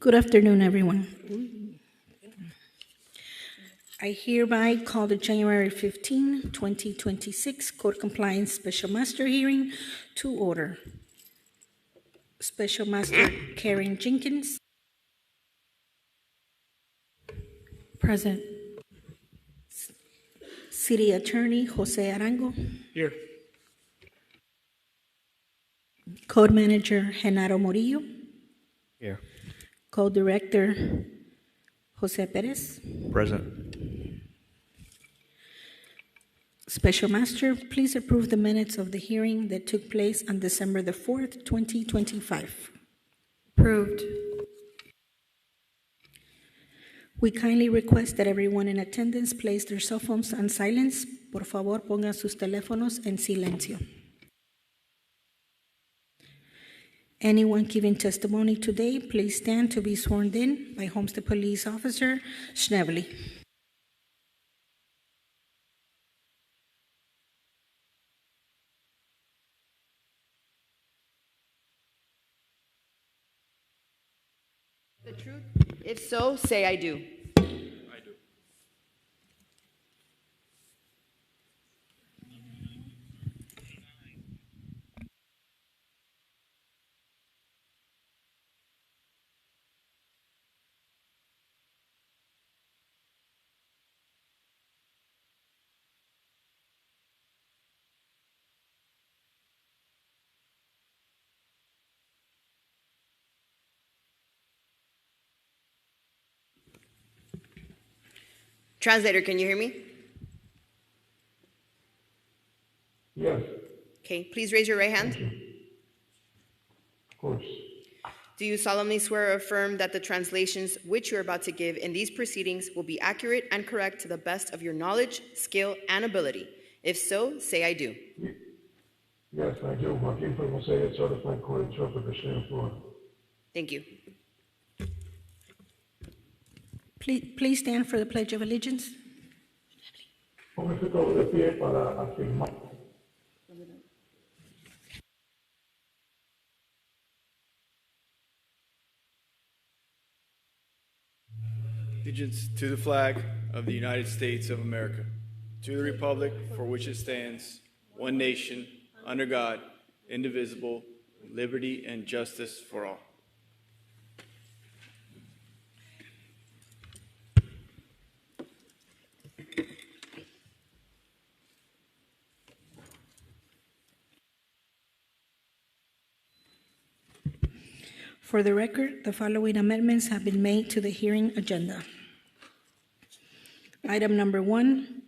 Good afternoon, everyone. I hereby call the January 15, 2026 Court Compliance Special Master Hearing to order. Special Master Karen Jenkins. Present. City Attorney Jose Arango. Here. Code Manager Genaro Morillo. Here. Code Director Jose Perez. Present. Special Master, please approve the minutes of the hearing that took place on December the 4th, 2025. Approved. We kindly request that everyone in attendance place their cell phones on silence. Por favor, pongan sus teléfonos en silencio. Anyone giving testimony today, please stand to be sworn in by Homestead Police Officer Schnebly. The truth? If so, say I do. I do. Translator, can you hear me? Yes, Okay, please raise your right hand. of course. Do you solemnly swear or affirm that the translations which you're about to give in these proceedings will be accurate and correct to the best of your knowledge, skill, and ability? If so, say I do. Yes, I do. Joaquin Formosa, certified court interpreter, State of Florida. Thank you. Please stand for the Pledge of Allegiance. Póngase todo de pie para afirmar. Allegiance to the flag of the United States of America, to the republic for which it stands, one nation, under God, indivisible, with liberty and justice for all. For the record, the following amendments have been made to the hearing agenda. Item number 1,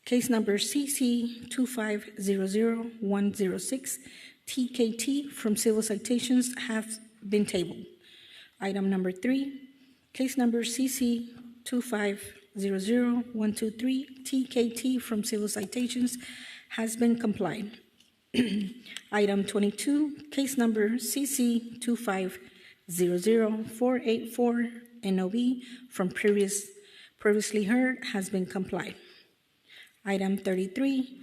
case number CC 2500106, TKT from civil citations have been tabled. Item number 3, case number CC 2500123, TKT from civil citations has been complied. Item 22, case number CC 2500484, NOV from previously heard has been complied. Item 33,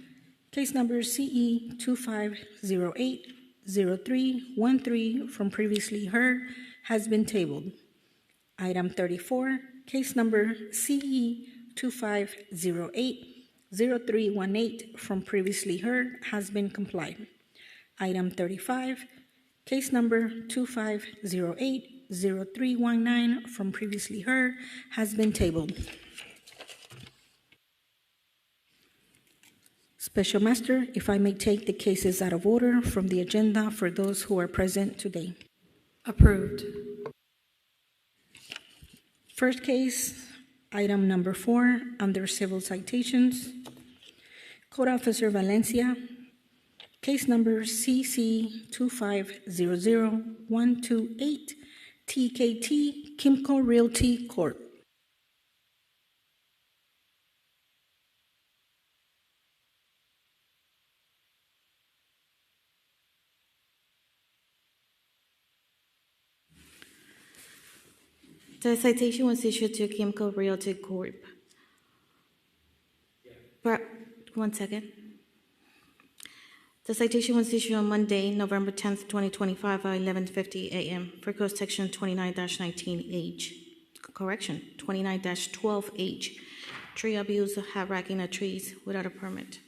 case number CE 25080313 from previously heard has been tabled. Item 34, case number CE 25080318 from previously heard has been complied. Item 35, case number 25080319 from previously heard has been tabled. Special Master, if I may take the cases out of order from the agenda for those who are present today. Approved. First case, item number 4, under civil citations. Code Officer Valencia, case number CC 2500128, TKT Kimco Realty Corp. The citation was issued to Kimco Realty Corp. One second. The citation was issued on Monday, November 10th, 2025, at 11:50 a.m. for code section 29-19H. Correction, 29-12H. Tree abuse, high-racking of trees without a permit.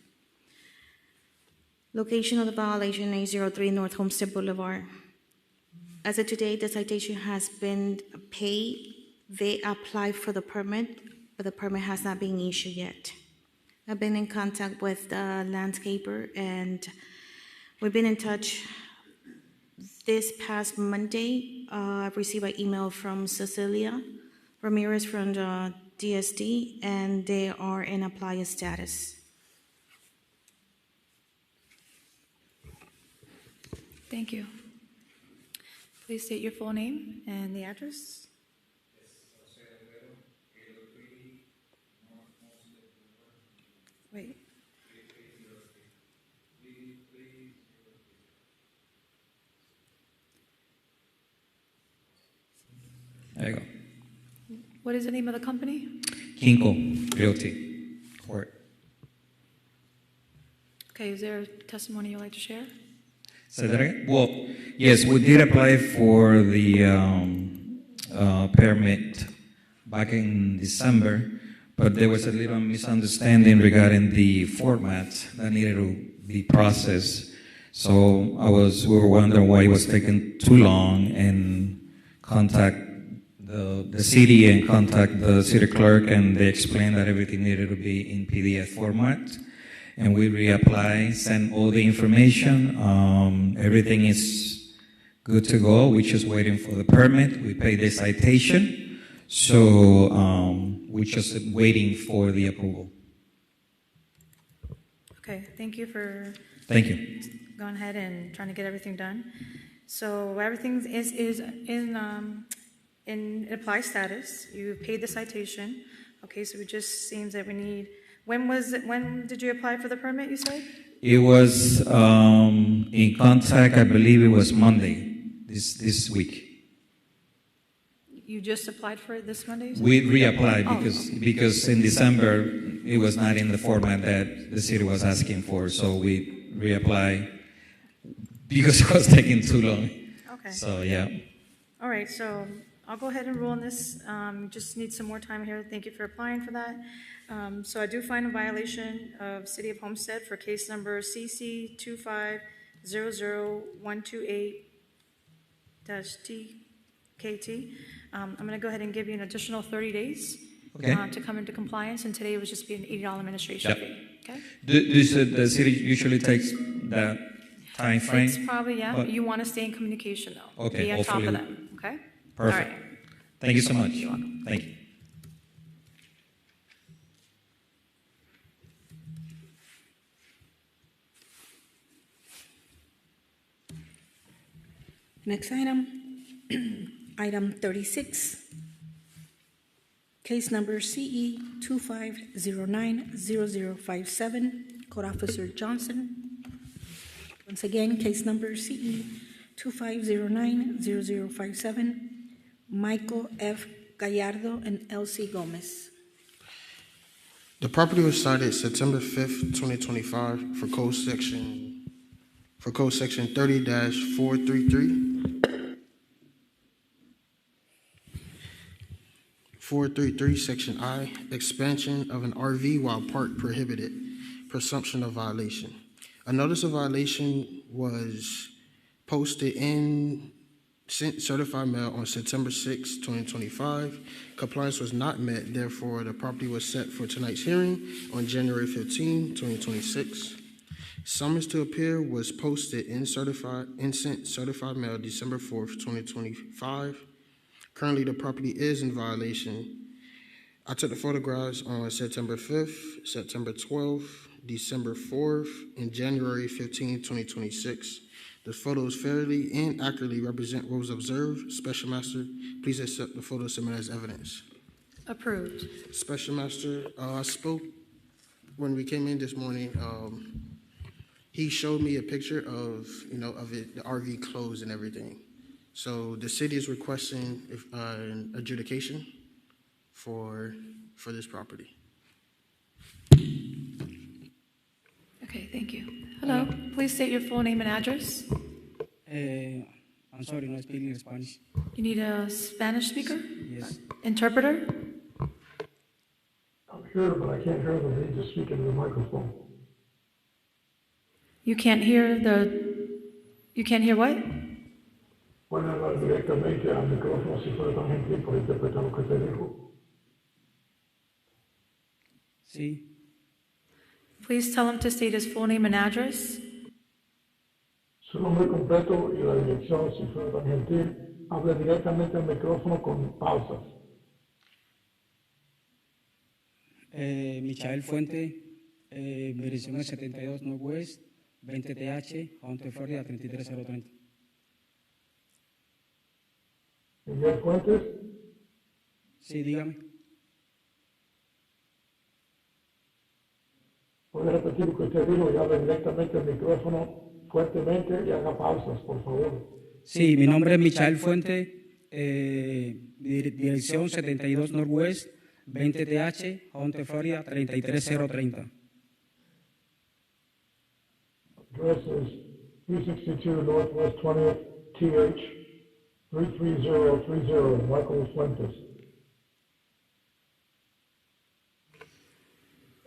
Location of the violation, 803 North Homestead Boulevard. As of today, the citation has been paid. They applied for the permit, but the permit has not been issued yet. I've been in contact with the landscaper, and we've been in touch. This past Monday, I've received an email from Cecilia Ramirez from the DSD, and they are in apply status. Thank you. Please state your full name and the address. Wait. There you go. What is the name of the company? Kinko Realty Court. Okay, is there testimony you'd like to share? Say that again? Well, yes, we did apply for the permit back in December, but there was a little misunderstanding regarding the format that needed to be processed. So we were wondering why it was taking too long, and contact the city and contact the city clerk, and they explained that everything needed to be in PDF format. And we reapply, send all the information. Everything is good to go. We're just waiting for the permit. We paid the citation. So we're just waiting for the approval. Okay, thank you for Thank you. going ahead and trying to get everything done. So everything is in apply status. You paid the citation. Okay, so it just seems that we need. When did you apply for the permit, you said? It was in contact, I believe it was Monday, this week. You just applied for it this Monday? you said? We reapplied Oh, because in December it was not in the format that the city was asking for, so we reapplied because it was taking too long. Okay. So yeah. All right, so I'll go ahead and rule on this. Just need some more time here. Thank you for applying for that. So I do find a violation of City of Homestead for case number CC 2500128-TKT. I'm going to go ahead and give you an additional 30 days Okay. to come into compliance, and today it would just be an $80 administration Yep. fee. Okay? The city usually takes that time frame? It's probably, yeah. But- You want to stay in communication, though. Okay, Be on top of hopefully- them, okay? Perfect. All right. Thank you so much. You're welcome. Thank you. Next item, item 36, case number CE 25090057, Code Officer Johnson. Once again, case number CE 25090057, Michael F. Gallardo and Elsie Gomez. The property was cited September 5th, 2025 for code section 30-433. 433, section I, expansion of an RV while parked prohibited, presumption of violation. A notice of violation was posted in sent certified mail on September 6, 2025. Compliance was not met, therefore the property was set for tonight's hearing on January 15, 2026. Summons to appear was posted in sent certified mail December 4th, 2025. Currently, the property is in violation. I took the photographs on September 5th, September 12th, December 4th, and January 15, 2026. The photos fairly and accurately represent what was observed. Special Master, please accept the photos submitted as evidence. Approved. Special Master, I spoke when we came in this morning. He showed me a picture of it, the RV closed and everything. So the city is requesting an adjudication for this property. Okay, thank you. Hello. Hello, please state your full name and address. I'm sorry, no speaking Spanish. You need a Spanish speaker? Yes. Interpreter? I'm here, but I can't hear them. They need to speak into the microphone. You can't hear what? Pueden hablar directamente al micrófono si fuera tan gentil por interpretar lo que te dijo. Sí. Please tell him to state his full name and address. Su nombre completo y la dirección, si fuera tan gentil, hable directamente al micrófono con pausas. Michael Fuente, dirección es 72 Northwest, 20TH, Haunted, Florida, 33030. Miguel Fuentes, Sí, dígame. puede repetir lo que usted dijo y hable directamente al micrófono fuertemente y haga pausas, por favor. Sí, mi nombre es Michael Fuente, dirección 72 Northwest, 20TH, Haunted, Florida, 33030. Address is 362 Northwest 20th TH 33030, Michael Fuentes.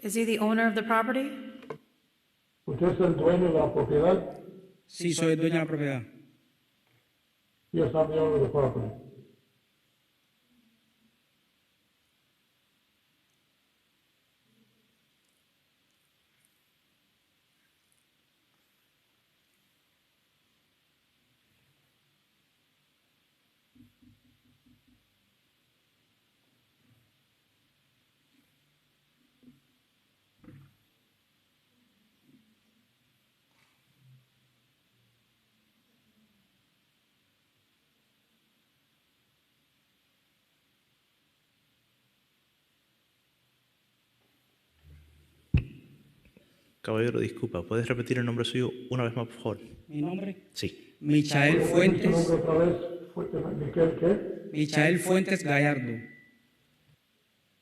Is he the owner of the property? ¿Usted es el dueño de la propiedad? Sí, soy el dueño de la propiedad. Yes, I'm the owner of the property. Caballero, disculpa, ¿puedes repetir el nombre suyo una vez más, por favor? ¿Mi nombre? Sí. Michael ¿Su Fuentes. nombre otra vez? ¿Miquel qué? Michael Fuentes Gallardo.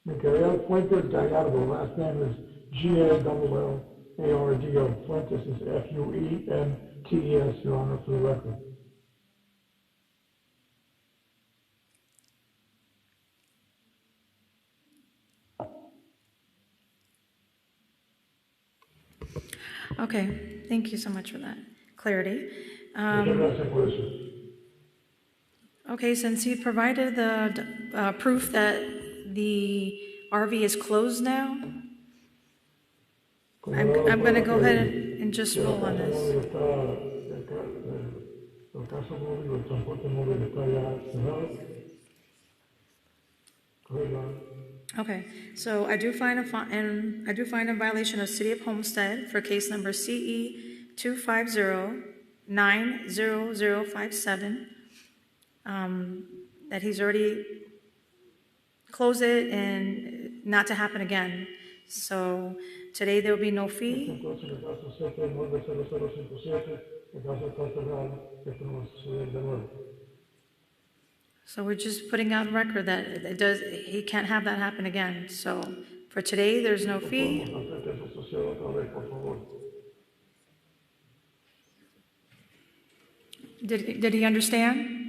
Miquel Fuentes Gallardo. Last name is Gallardo. Fuentes is Fuentes, Your Honor, for the record. Okay, thank you so much for that clarity. Muchas gracias por eso. Okay, since he provided the proof that the RV is closed now, I'm going to go ahead and just rule on this. El caso móvil, el transporte móvil está ya cerrado. Okay, so I do find a violation of City of Homestead for case number CE 250-90057. That he's already closed it and not to happen again. So today there will be no fee. Entonces, el caso 7900057, el caso está cerrado, esto no va a suceder de nuevo. So we're just putting out record that he can't have that happen again. So for today, there's no fee. Podemos hacer que eso suceda otra vez, por favor. Did he understand?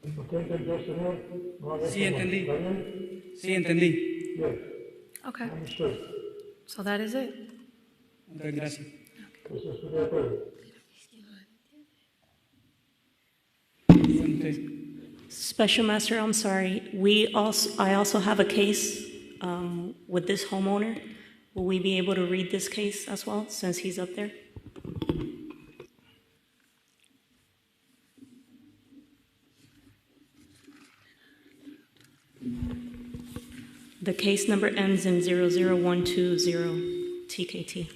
¿Usted entendió, señor? No haga Sí, eso más. entendí. ¿Está bien? Sí, entendí. Yes, Okay, understood. so that is it. Ok, gracias. Eso estoy de acuerdo. Fuente. Special Master, I'm sorry. I also have a case with this homeowner. Will we be able to read this case as well, since he's up there? The case number ends in 00120 TKT.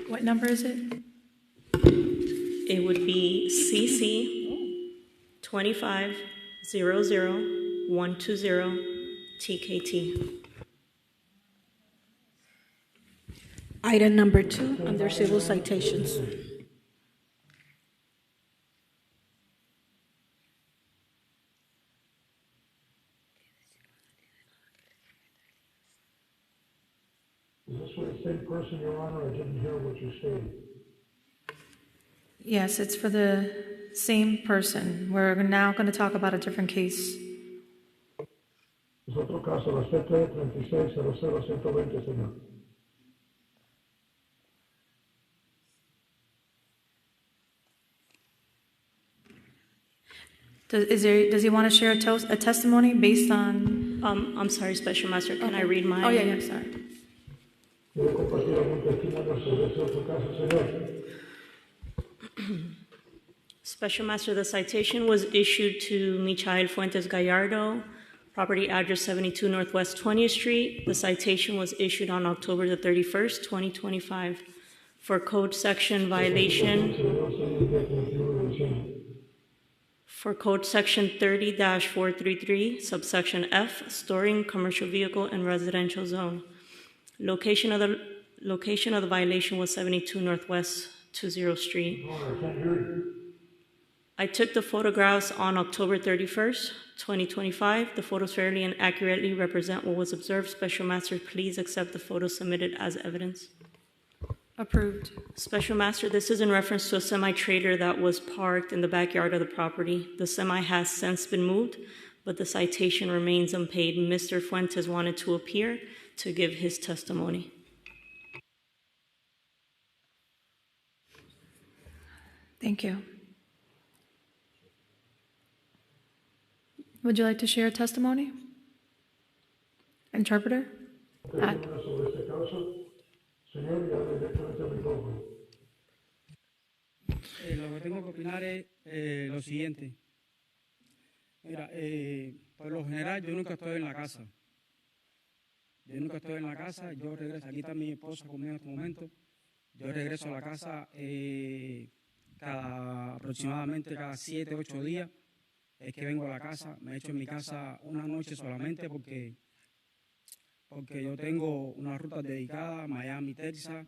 What number is it? It would be CC 2500120 TKT. Item number 2 under civil citations. Is this for the same person, Your Honor? I didn't hear what you said. Yes, it's for the same person. We're now going to talk about a different case. Es otro caso, la CT-36-00-120, señor. Does he want to share a testimony based on? I'm sorry, Special Master, can I read my? Oh, yeah, sorry. ¿Quiere compartir algún testimonio sobre ese otro caso, señor? Special Master, the citation was issued to Michael Fuentes Gallardo, property address 72 Northwest 20th Street. The citation was issued on October the 31st, 2025, for code section violation. For code section 30-433, subsection F, storing commercial vehicle in residential zone. Location of the violation was 72 Northwest 20th Street. I took the photographs on October 31st, 2025. The photos fairly and accurately represent what was observed. Special Master, please accept the photos submitted as evidence. Approved. Special Master, this is in reference to a semi-trailer that was parked in the backyard of the property. The semi has since been moved, but the citation remains unpaid. Mr. Fuentes wanted to appear to give his testimony. Thank you. Would you like to share a testimony? Interpreter? Sobre este caso, señor, ya directamente al micrófono. Lo que tengo que opinar es lo siguiente. Mira, por lo general yo nunca estoy en la casa. Yo regreso, aquí está mi esposa conmigo en este momento. Yo regreso a la casa aproximadamente cada 7, 8 días. Es que vengo a la casa, me echo en mi casa una noche solamente porque yo tengo una ruta dedicada a Miami, Texas,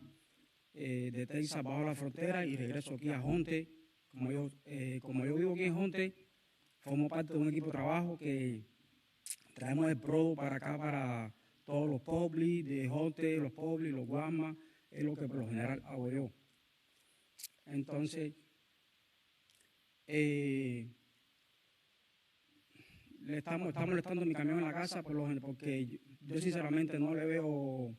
de Texas bajo la frontera y regreso aquí a Jonte. Como yo vivo aquí en Jonte, formo parte de un equipo de trabajo que traemos el producto para acá, para todos los poblis de Jonte, los poblis, los guamas, es lo que por lo general hago yo. Entonces, le está molestando mi camión en la casa porque yo sinceramente no le veo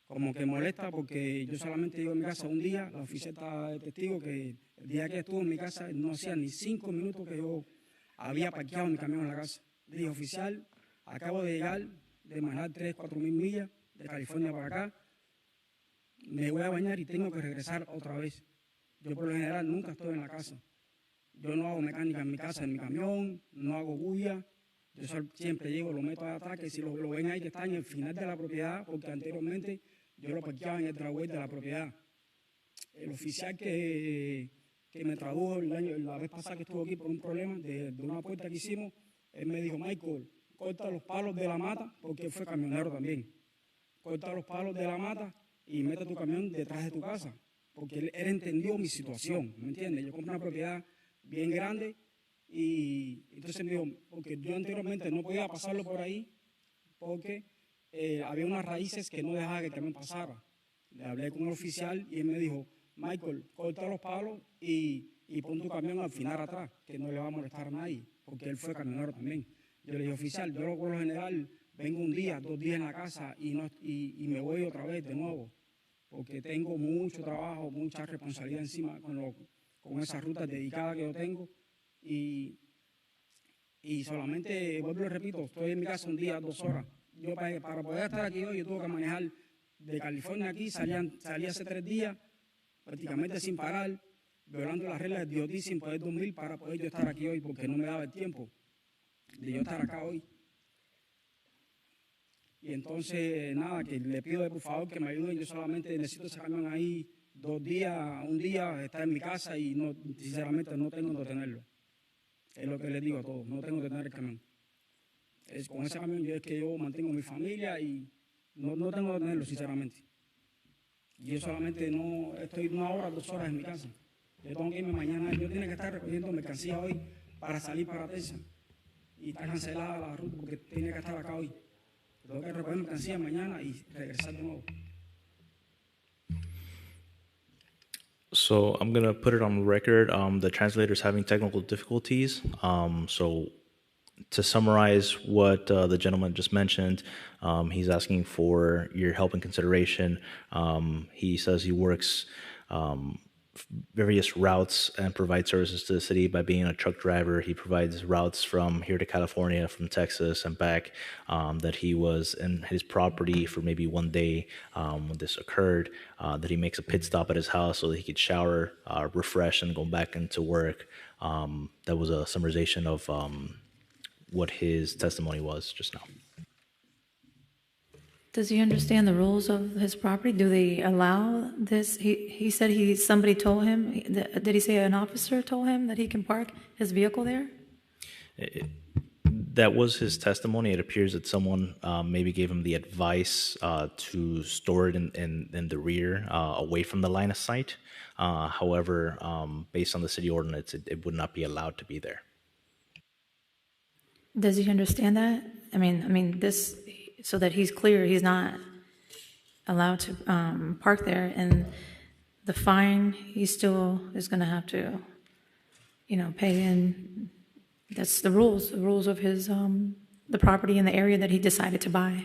como que molesta, porque yo solamente llego a mi casa un día. La oficial está de testigo que el día que estuvo en mi casa no hacía ni 5 minutos que yo había parqueado mi camión en la casa. Le dije, oficial, acabo de llegar de manejar 3-4 mil millas de California para acá, me voy a bañar y tengo que regresar otra vez. Yo por lo general nunca estoy en la casa. Yo no hago mecánica en mi casa, en mi camión, no hago bulla. Yo siempre llego, lo meto atrás, que si lo ven ahí que está en el final de la propiedad, porque anteriormente yo lo parqueaba en el driveway de la propiedad. El oficial que me tradujo la vez pasada que estuvo aquí por un problema de una puerta que hicimos, él me dijo, Michael, corta los palos de la mata, porque él fue camionero también. Corta los palos de la mata y mete tu camión detrás de tu casa. Porque él entendió mi situación, ¿me entiendes? Yo compré una propiedad bien grande y entonces me dijo, porque yo anteriormente no podía pasarlo por ahí porque había unas raíces que no dejaban que el camión pasara. Le hablé con el oficial y él me dijo, Michael, corta los palos y pon tu camión al final atrás, que no le va a molestar a nadie, porque él fue camionero también. Yo le dije, oficial, yo por lo general vengo un día, 2 días en la casa y me voy otra vez de nuevo, porque tengo mucho trabajo, mucha responsabilidad encima con esas rutas dedicadas que yo tengo. Y solamente, vuelvo y repito, estoy en mi casa un día, 2 horas. Yo para poder estar aquí hoy, yo tuve que manejar de California aquí, salí hace 3 días, prácticamente sin parar, violando las reglas de DOT sin poder dormir para poder yo estar aquí hoy, porque no me daba el tiempo de yo estar acá hoy. Y entonces, nada, que le pido por favor que me ayuden. Yo solamente necesito ese camión ahí 2 días, un día, estar en mi casa y sinceramente no tengo donde tenerlo. Es lo que les digo a todos, no tengo donde tener el camión. Con ese camión es que yo mantengo mi familia y no tengo donde tenerlo, sinceramente. Yo solamente no estoy 1 hora, 2 horas en mi casa. Yo tengo que irme mañana, yo tengo que estar recogiendo mercancía hoy para salir para Texas. Y está cancelada la ruta porque tiene que estar acá hoy. Tengo que recoger mercancía mañana y regresar de nuevo. So I'm going to put it on record. The translator's having technical difficulties. So to summarize what the gentleman just mentioned, he's asking for your help and consideration. He says he works various routes and provides services to the city by being a truck driver. He provides routes from here to California, from Texas and back, that he was in his property for maybe one day when this occurred, that he makes a pit stop at his house so that he could shower, refresh, and go back into work. That was a summarization of what his testimony was just now. Does he understand the rules of his property? Do they allow this? He said somebody told him, did he say an officer told him that he can park his vehicle there? That was his testimony. It appears that someone maybe gave him the advice to store it in the rear, away from the line of sight. However, based on the city ordinance, it would not be allowed to be there. Does he understand that? I mean, this, so that he's clear, he's not allowed to park there, and the fine, he still is going to have to, pay in. That's the rules of his, the property in the area that he decided to buy.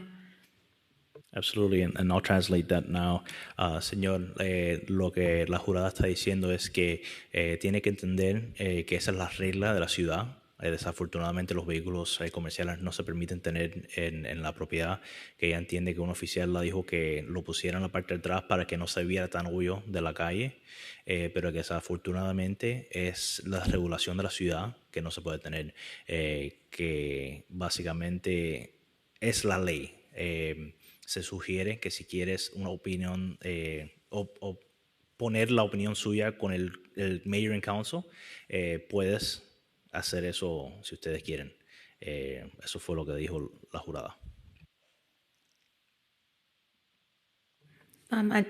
Absolutely, and I'll translate that now. Señor, lo que la jurada está diciendo es que tiene que entender que esa es la regla de la ciudad. Desafortunadamente los vehículos comerciales no se permiten tener en la propiedad, que ella entiende que un oficial la dijo que lo pusiera en la parte de atrás para que no se viera tan obvio de la calle, pero que desafortunadamente es la regulación de la ciudad que no se puede tener, que básicamente es la ley. Se sugiere que si quieres una opinión o poner la opinión suya con el Mayor and Council, puedes hacer eso si ustedes quieren. Eso fue lo que dijo la jurada.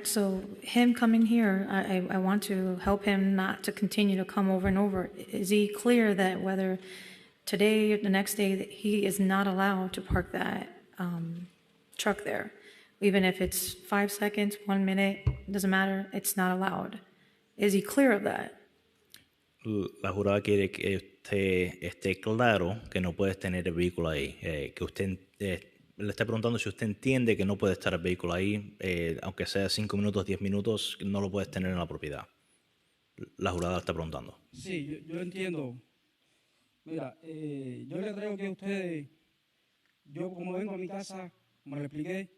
So him coming here, I want to help him not to continue to come over and over. Is he clear that whether today or the next day that he is not allowed to park that truck there? Even if it's 5 seconds, 1 minute, doesn't matter, it's not allowed. Is he clear of that? La jurada quiere que usted esté claro que no puedes tener el vehículo ahí, que usted le está preguntando si usted entiende que no puede estar el vehículo ahí, aunque sea 5 minutos, 10 minutos, no lo puedes tener en la propiedad. La jurada le está preguntando. Sí, yo entiendo. Mira, yo le traigo que ustedes, yo como vengo a mi casa, como le expliqué,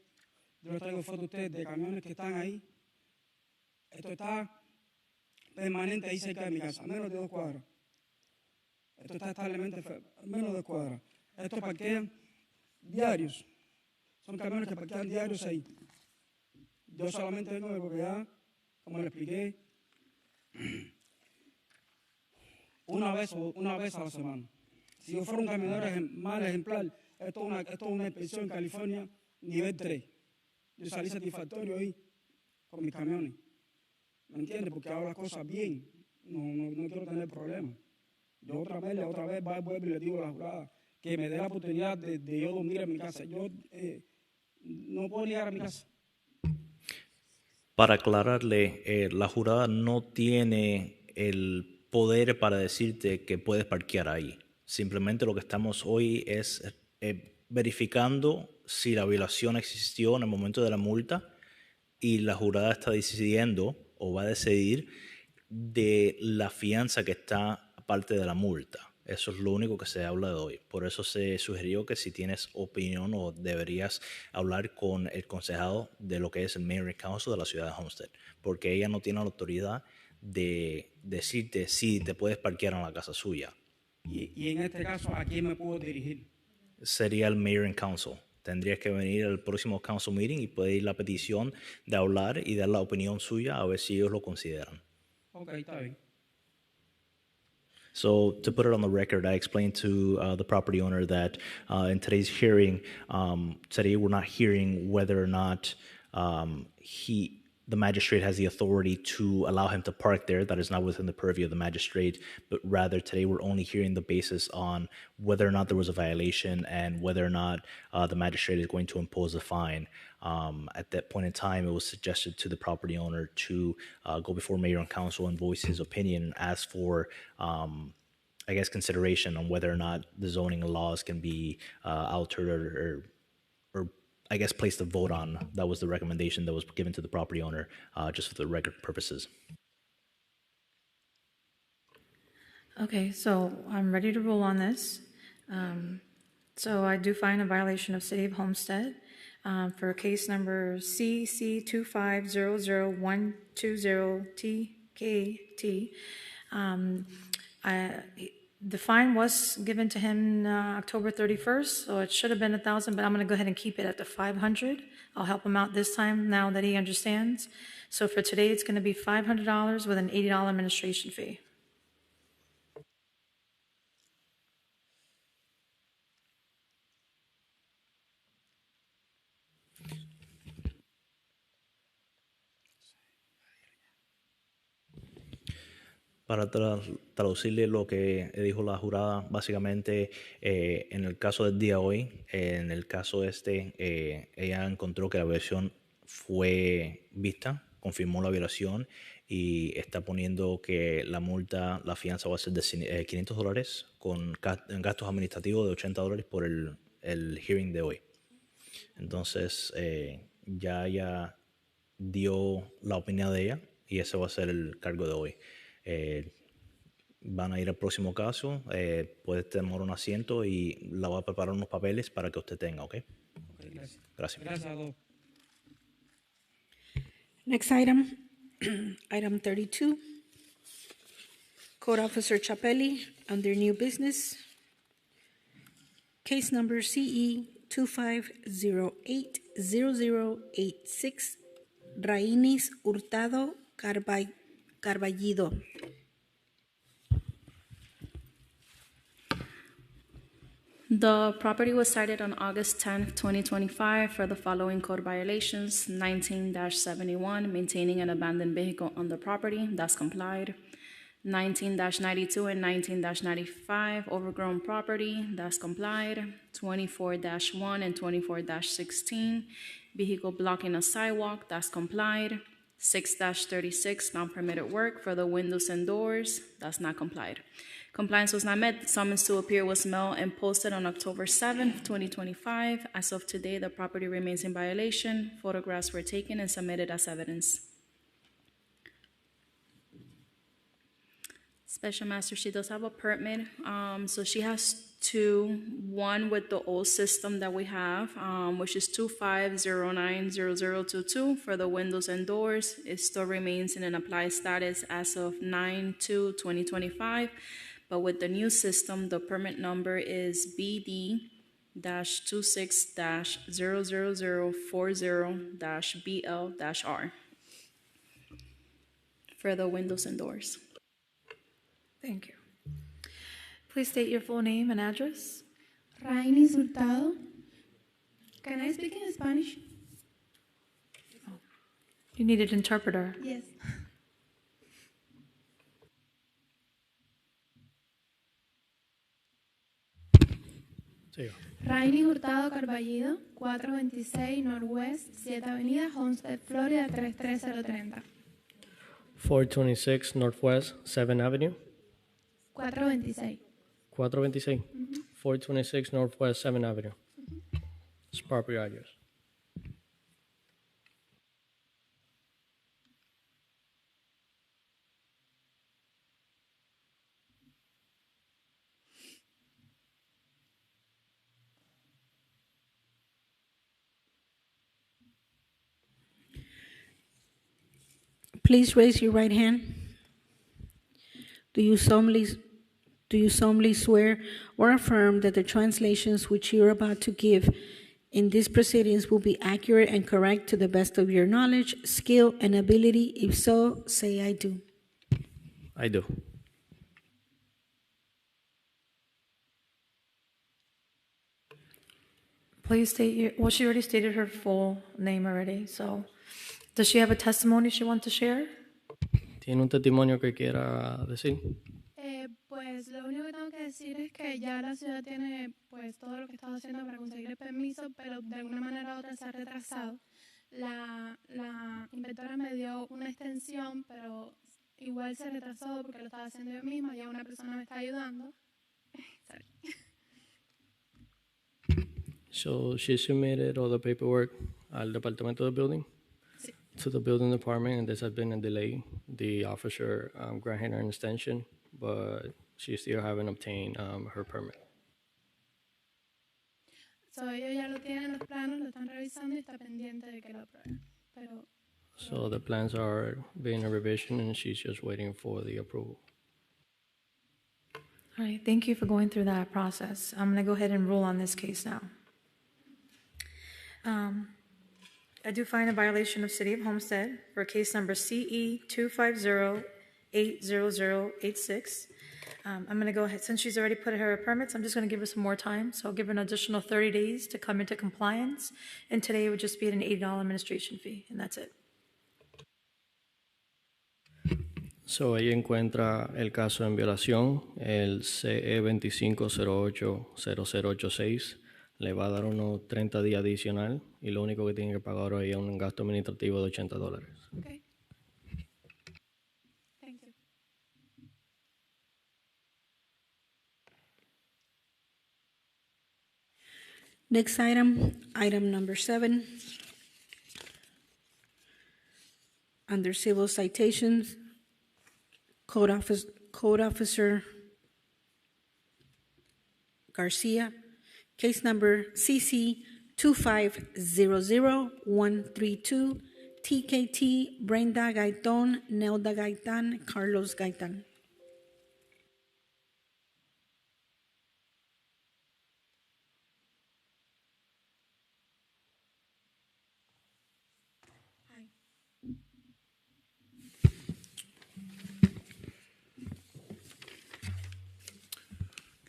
yo les traigo fotos a ustedes de camiones que están ahí. Esto está permanente ahí cerca de mi casa, menos de 2 cuadras. Esto está establemente menos de 2 cuadras. Estos parquean diarios. Son camiones que parquean diarios ahí. Yo solamente vengo de propiedad, como le expliqué, una vez a la semana. Si yo fuera un camionero mal ejemplar, esto es una inspección en California nivel 3. Yo salí satisfactorio ahí con mis camiones. ¿Me entiendes? Porque hago las cosas bien. No quiero tener problemas. Yo otra vez vuelvo y le digo a la jurada que me dé la oportunidad de yo dormir en mi casa. Yo no puedo llegar a mi casa. Para aclararle, la jurada no tiene el poder para decirte que puedes parquear ahí. Simplemente lo que estamos hoy es verificando si la violación existió en el momento de la multa, y la jurada está decidiendo o va a decidir de la fianza que está aparte de la multa. Eso es lo único que se habla de hoy. Por eso se sugirió que si tienes opinión o deberías hablar con el concejado de lo que es el Mayor Council de la ciudad de Homestead, porque ella no tiene la autoridad de decirte si te puedes parquear en la casa suya. Y en este caso, ¿a quién me puedo dirigir? Sería el Mayor and Council. Tendrías que venir al próximo council meeting y pedir la petición de hablar y dar la opinión suya a ver si ellos lo consideran. Ok, está bien. So to put it on the record, I explained to the property owner that in today's hearing, today we're not hearing whether or not the magistrate has the authority to allow him to park there. That is not within the purview of the magistrate, but rather today we're only hearing the basis on whether or not there was a violation and whether or not the magistrate is going to impose a fine. At that point in time, it was suggested to the property owner to go before mayor and council and voice his opinion and ask for I guess, consideration on whether or not the zoning laws can be altered or I guess, placed a vote on. That was the recommendation that was given to the property owner, just for the record purposes. Okay, so I'm ready to rule on this. So I do find a violation of City of Homestead for case number CC2500120TKT. The fine was given to him October 31st, so it should have been 1,000, but I'm going to go ahead and keep it at the 500. I'll help him out this time now that he understands. So for today, it's going to be $500 with an $80 administration fee. Para traducirle lo que dijo la jurada, básicamente en el caso del día de hoy, en el caso ella encontró que la violación fue vista, confirmó la violación y está poniendo que la multa, la fianza va a ser de $500 con gastos administrativos de $80 por el hearing de hoy. Entonces ya ella dio la opinión de ella y ese va a ser el cargo de hoy. Van a ir al próximo caso, puede tomar un asiento y la voy a preparar unos papeles para que usted tenga, ¿ok? Gracias. Gracias. Next item, item 32. Code Officer Chapelli, under new business. Case number CE 25080086, Rainis Hurtado Carballido. The property was cited on August 10th, 2025 for the following code violations: 19-71, maintaining an abandoned vehicle on the property, that's complied. 19-92 and 19-95, overgrown property, that's complied. 24-1 and 24-16, vehicle blocking a sidewalk, that's complied. 6-36, non-permitted work for the windows and doors, that's not complied. Compliance was not met. Summons to appear was mailed and posted on October 7th, 2025. As of today, the property remains in violation. Photographs were taken and submitted as evidence. Special Master, she does have a permit. So she has two. One with the old system that we have, which is 25090022 for the windows and doors. It still remains in an applied status as of 9/2/2025. But with the new system, the permit number is BD-26-00040-BL-R for the windows and doors. Thank you. Please state your full name and address. Rainis Hurtado. Can I speak in Spanish? You need an interpreter. Yes. Rainis Hurtado Carballido, 426 Northwest 7 Avenida, Homestead, Florida 33030. 426 Northwest 7th Avenue. 426. 426. 426 Northwest 7th Avenue. It's property address. Please raise your right hand. Do you solemnly swear or affirm that the translations which you're about to give in these proceedings will be accurate and correct to the best of your knowledge, skill, and ability? If so, say I do. I do. Please state your, well, she already stated her full name already, so Does she have a testimony she wants to share? ¿Tiene un testimonio que quiera decir? Pues lo único que tengo que decir es que ya la ciudad tiene pues todo lo que estaba haciendo para conseguir el permiso, pero de alguna manera u otra se ha retrasado. La inspectora me dio una extensión, pero igual se retrasó porque lo estaba haciendo yo misma, ya una persona me está ayudando. Sorry. So she submitted all the paperwork al departamento del building? Sí. To the building department, and this has been a delay. The officer granted her an extension, but she still haven't obtained her permit. So ellos ya lo tienen los planos, lo están revisando y está pendiente de que lo aprueben. Pero So the plans are being a revision, and she's just waiting for the approval. All right, thank you for going through that process. I'm going to go ahead and rule on this case now. I do find a violation of City of Homestead for case number CE 250-80086. I'm going to go ahead, since she's already put her permits, I'm just going to give her some more time. So I'll give her an additional 30 days to come into compliance. And today it would just be an $80 administration fee, and that's it. So ella encuentra el caso en violación, el CE 2508-0086. Le va a dar unos 30 días adicional y lo único que tiene que pagar hoy es un gasto administrativo de $80. okay. Thank you. Next item, item number 7. Under civil citations, Code Officer Garcia, case number CC 2500132, TKT Brenda Gaitan, Nelda Gaitan, Carlos Gaitan.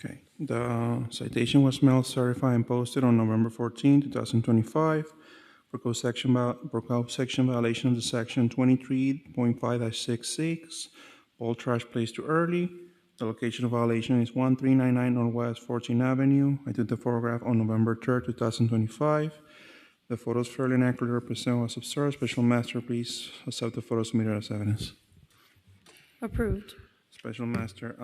Okay, the citation was mailed, certified, and posted on November 14, 2025 for code section violation of the section 23.5-66, all trash placed too early. The location of violation is 1399 Northwest 14th Avenue. I took the photograph on November 3rd, 2025. The photos fairly and accurately represent what's observed. Special Master, please accept the photos submitted as evidence. Approved. Special Master,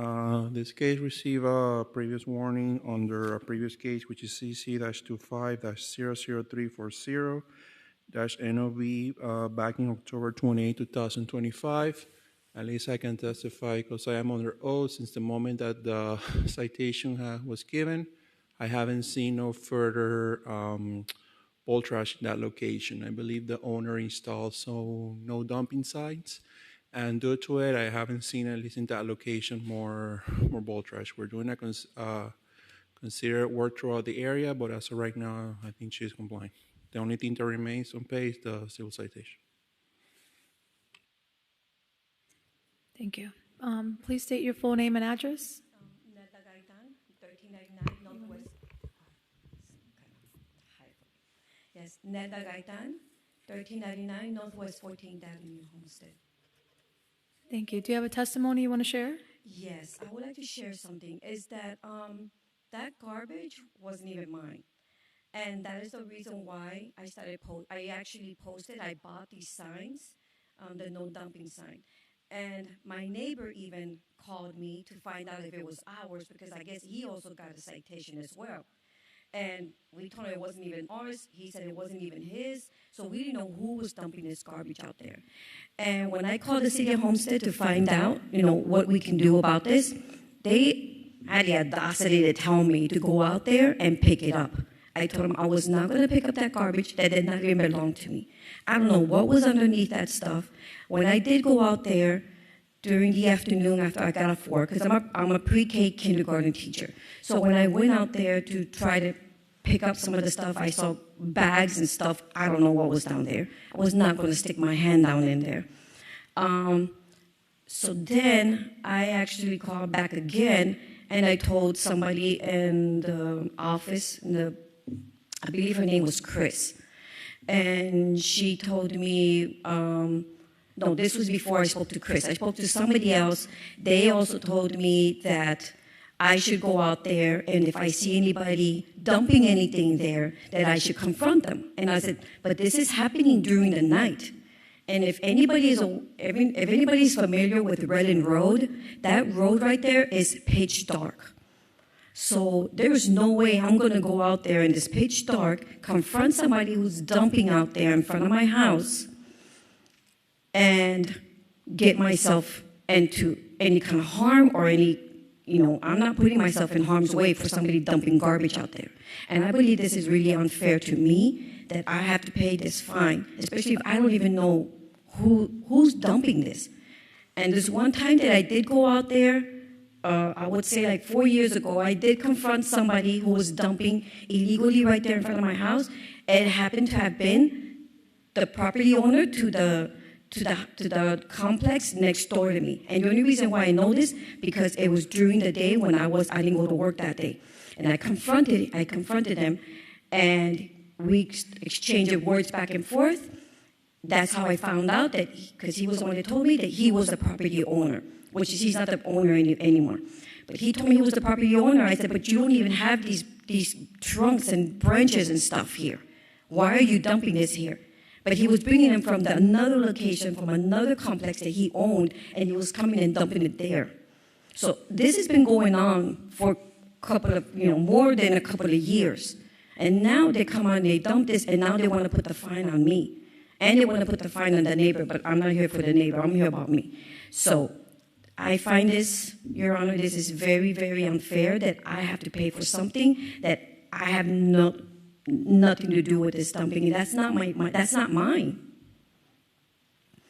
this case received a previous warning under a previous case, which is CC-25-00340-NOV back in October 28, 2025. At least I can testify because I am under oath since the moment that the citation was given. I haven't seen no further ball trash in that location. I believe the owner installed no dumping sites. And due to it, I haven't seen, at least in that location, more ball trash. We're doing a considered work throughout the area, but as of right now, I think she's compliant. The only thing that remains on pay is the civil citation. Thank you. Please state your full name and address. Neta Gaitan, 1399 Northwest. Yes, Neta Gaitan, 1399 Northwest 14th Avenue, Homestead. Thank you. Do you have a testimony you want to share? Yes, I would like to share something. Is that that garbage wasn't even mine, and that is the reason why I started. I actually posted. I bought these signs, the no dumping sign, and my neighbor even called me to find out if it was ours because I guess he also got a citation as well. And we told him it wasn't even ours. He said it wasn't even his. So we didn't know who was dumping this garbage out there. And when I called the city of Homestead to find out, what we can do about this, they had the audacity to tell me to go out there and pick it up. I told them I was not going to pick up that garbage that did not even belong to me. I don't know what was underneath that stuff. When I did go out there during the afternoon after I got off work, because I'm a pre-K kindergarten teacher. So when I went out there to try to pick up some of the stuff, I saw bags and stuff. I don't know what was down there. I was not going to stick my hand down in there. So then I actually called back again, and I told somebody in the office, I believe her name was Chris. and she told me, no, this was before I spoke to Chris. I spoke to somebody else. They also told me that I should go out there, and if I see anybody dumping anything there, that I should confront them. And I said, but this is happening during the night. And if anybody is familiar with Redland Road, that road right there is pitch dark. So there's no way I'm going to go out there in this pitch dark, confront somebody who's dumping out there in front of my house, and get myself into any kind of harm or any, I'm not putting myself in harm's way for somebody dumping garbage out there. And I believe this is really unfair to me that I have to pay this fine, especially if I don't even know who's dumping this. And this one time that I did go out there, I would say like 4 years ago, I did confront somebody who was dumping illegally right there in front of my house. It happened to have been the property owner to the complex next door to me. And the only reason why I know this, because it was during the day when I didn't go to work that day. And I confronted him, and we exchanged words back and forth. That's how I found out that, because he was the one that told me that he was the property owner, which is, he's not the owner anymore. But he told me he was the property owner. I said, but you don't even have these trunks and branches and stuff here. Why are you dumping this here? But he was bringing them from another location, from another complex that he owned, and he was coming and dumping it there. So this has been going on for a couple of, more than a couple of years. And now they come on, they dump this, and now they want to put the fine on me. And they want to put the fine on the neighbor, but I'm not here for the neighbor. I'm here about me. So I find this, Your Honor, this is very, very unfair that I have to pay for something that I have nothing to do with this dumping. And that's not that's not mine.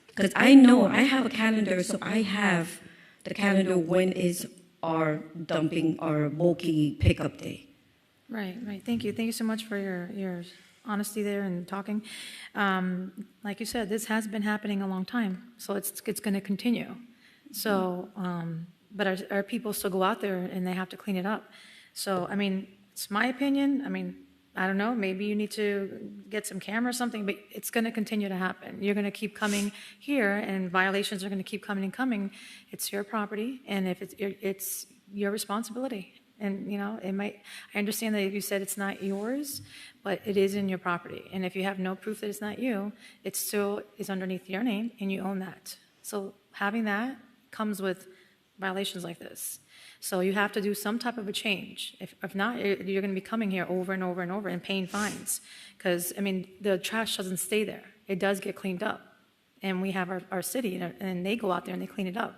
Because I know I have a calendar, so I have the calendar when is our dumping, our bulky pickup day. Right. Thank you so much for your honesty there and talking. Like you said, this has been happening a long time, so it's going to continue. So, but our people still go out there and they have to clean it up. So, it's my opinion. I don't know, maybe you need to get some camera or something, but it's going to continue to happen. You're going to keep coming here, and violations are going to keep coming and coming. It's your property, and if it's your responsibility. And, I understand that you said it's not yours, but it is in your property. And if you have no proof that it's not you, it still is underneath your name, and you own that. So having that comes with violations like this. So you have to do some type of a change. If not, you're going to be coming here over and over and over and paying fines. Because, the trash doesn't stay there. It does get cleaned up. And we have our city, and they go out there and they clean it up.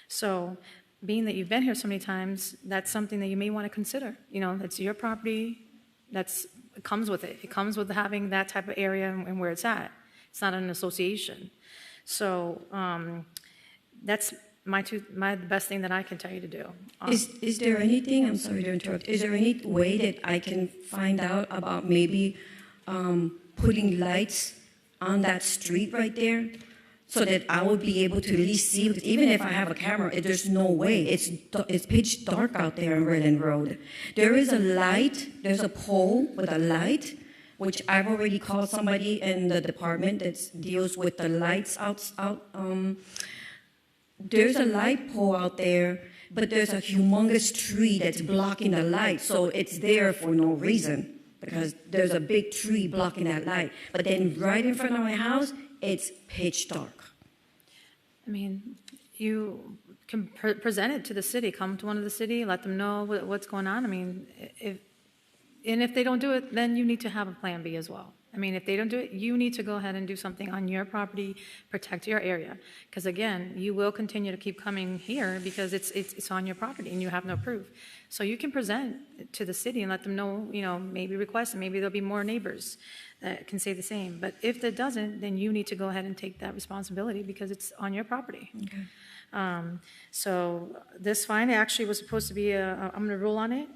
So being that you've been here so many times, that's something that you may want to consider. It's your property. It comes with it. It comes with having that type of area and where it's at. It's not an association. So that's the best thing that I can tell you to do. Is there anything, I'm sorry to interrupt, is there any way that I can find out about maybe putting lights on that street right there so that I would be able to at least see, because even if I have a camera, there's no way. It's pitch dark out there on Redland Road. There is a light, there's a pole with a light, which I've already called somebody in the department that deals with the lights out. There's a light pole out there, but there's a humongous tree that's blocking the light, so it's there for no reason, because there's a big tree blocking that light. But then right in front of my house, it's pitch dark. You can present it to the city. Come to one of the city, let them know what's going on. If they don't do it, then you need to have a plan B as well. If they don't do it, you need to go ahead and do something on your property, protect your area. Because again, you will continue to keep coming here because it's on your property and you have no proof. So you can present it to the city and let them know, maybe request, and maybe there'll be more neighbors that can say the same. But if that doesn't, then you need to go ahead and take that responsibility because it's on your property. Okay. So this fine actually was supposed to be I'm going to rule on it.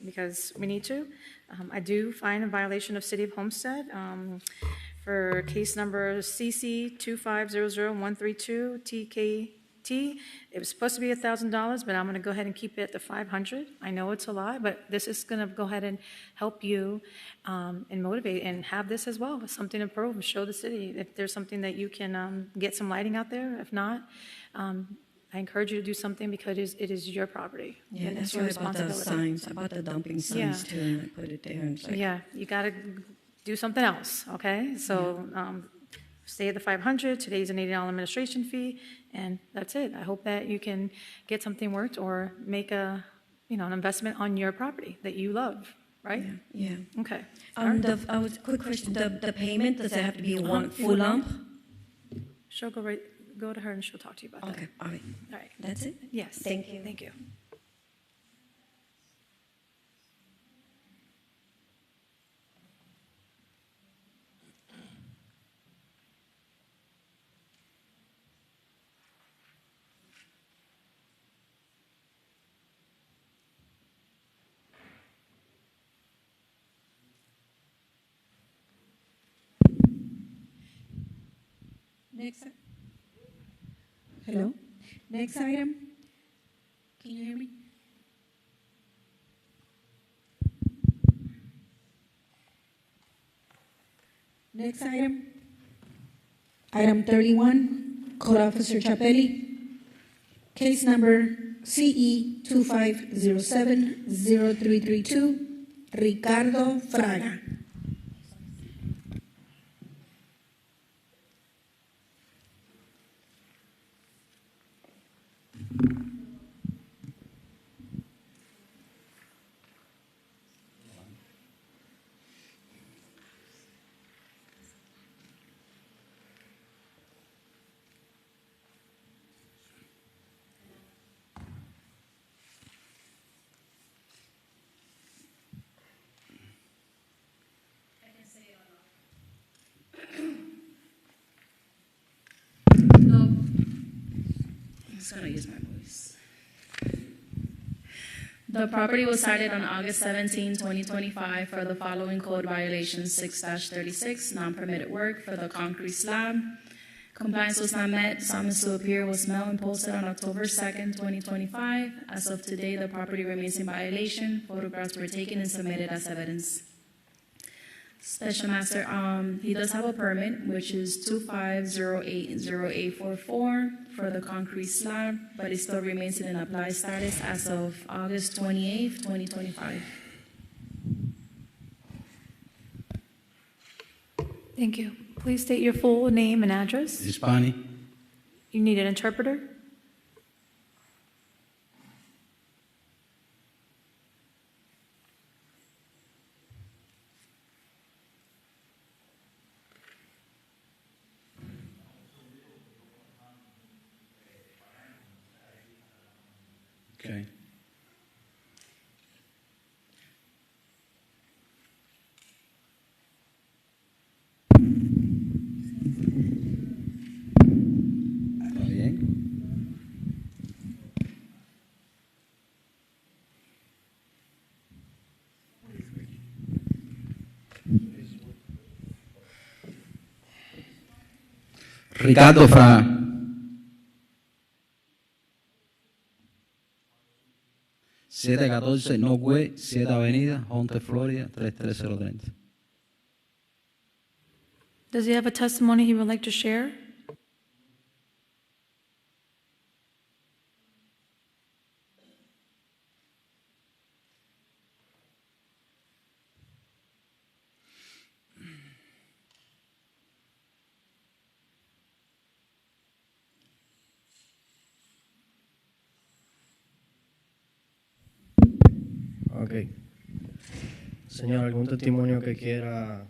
Because we need to. I do find a violation of City of Homestead for case number CC 2500132 T. It was supposed to be $1,000, but I'm going to go ahead and keep it at the 500. I know it's a lot, but this is going to go ahead and help you and motivate and have this as well, something to prove, show the city if there's something that you can get some lighting out there. If not, I encourage you to do something because it is your property. Yeah, and that's it's your why I bought the responsibility. signs. I bought the dumping signs Yeah. too, and I put it there. And it's like, Yeah, you got to do something else, okay? So stay at the 500. Today's an $80 administration fee, and that's it. I hope that you can get something worked or make an investment on your property that you love, right? Yeah. Okay. Quick question. The payment, does it have to be one full lump? She'll go to her and she'll talk to you about that. Okay, all right. All right. That's it? Yes. Thank you. Thank you. Hello. Next item. Can you hear me? Next item. Item 31, Code Officer Chapelli. Case number CE 2507-0332, Ricardo Fraga. I'm just gonna use my voice. The property was cited on August 17, 2025 for the following code violations: 6-36, non-permitted work for the concrete slab. Compliance was not met. Summons to appear was mailed and posted on October 2nd, 2025. As of today, the property remains in violation. Photographs were taken and submitted as evidence. Special Master, he does have a permit, which is 25080844 for the concrete slab, but it still remains in an applied status as of August 28th, 2025. Thank you. Please state your full name and address. Hispanic. You need an interpreter? Okay. ¿Está bien? Ricardo Fra. Siete 14 Northwest, 7 Avenida, Hunter, Florida, 33030. Does he have a testimony he would like to share? Ok. Señor, ¿algún testimonio que quiera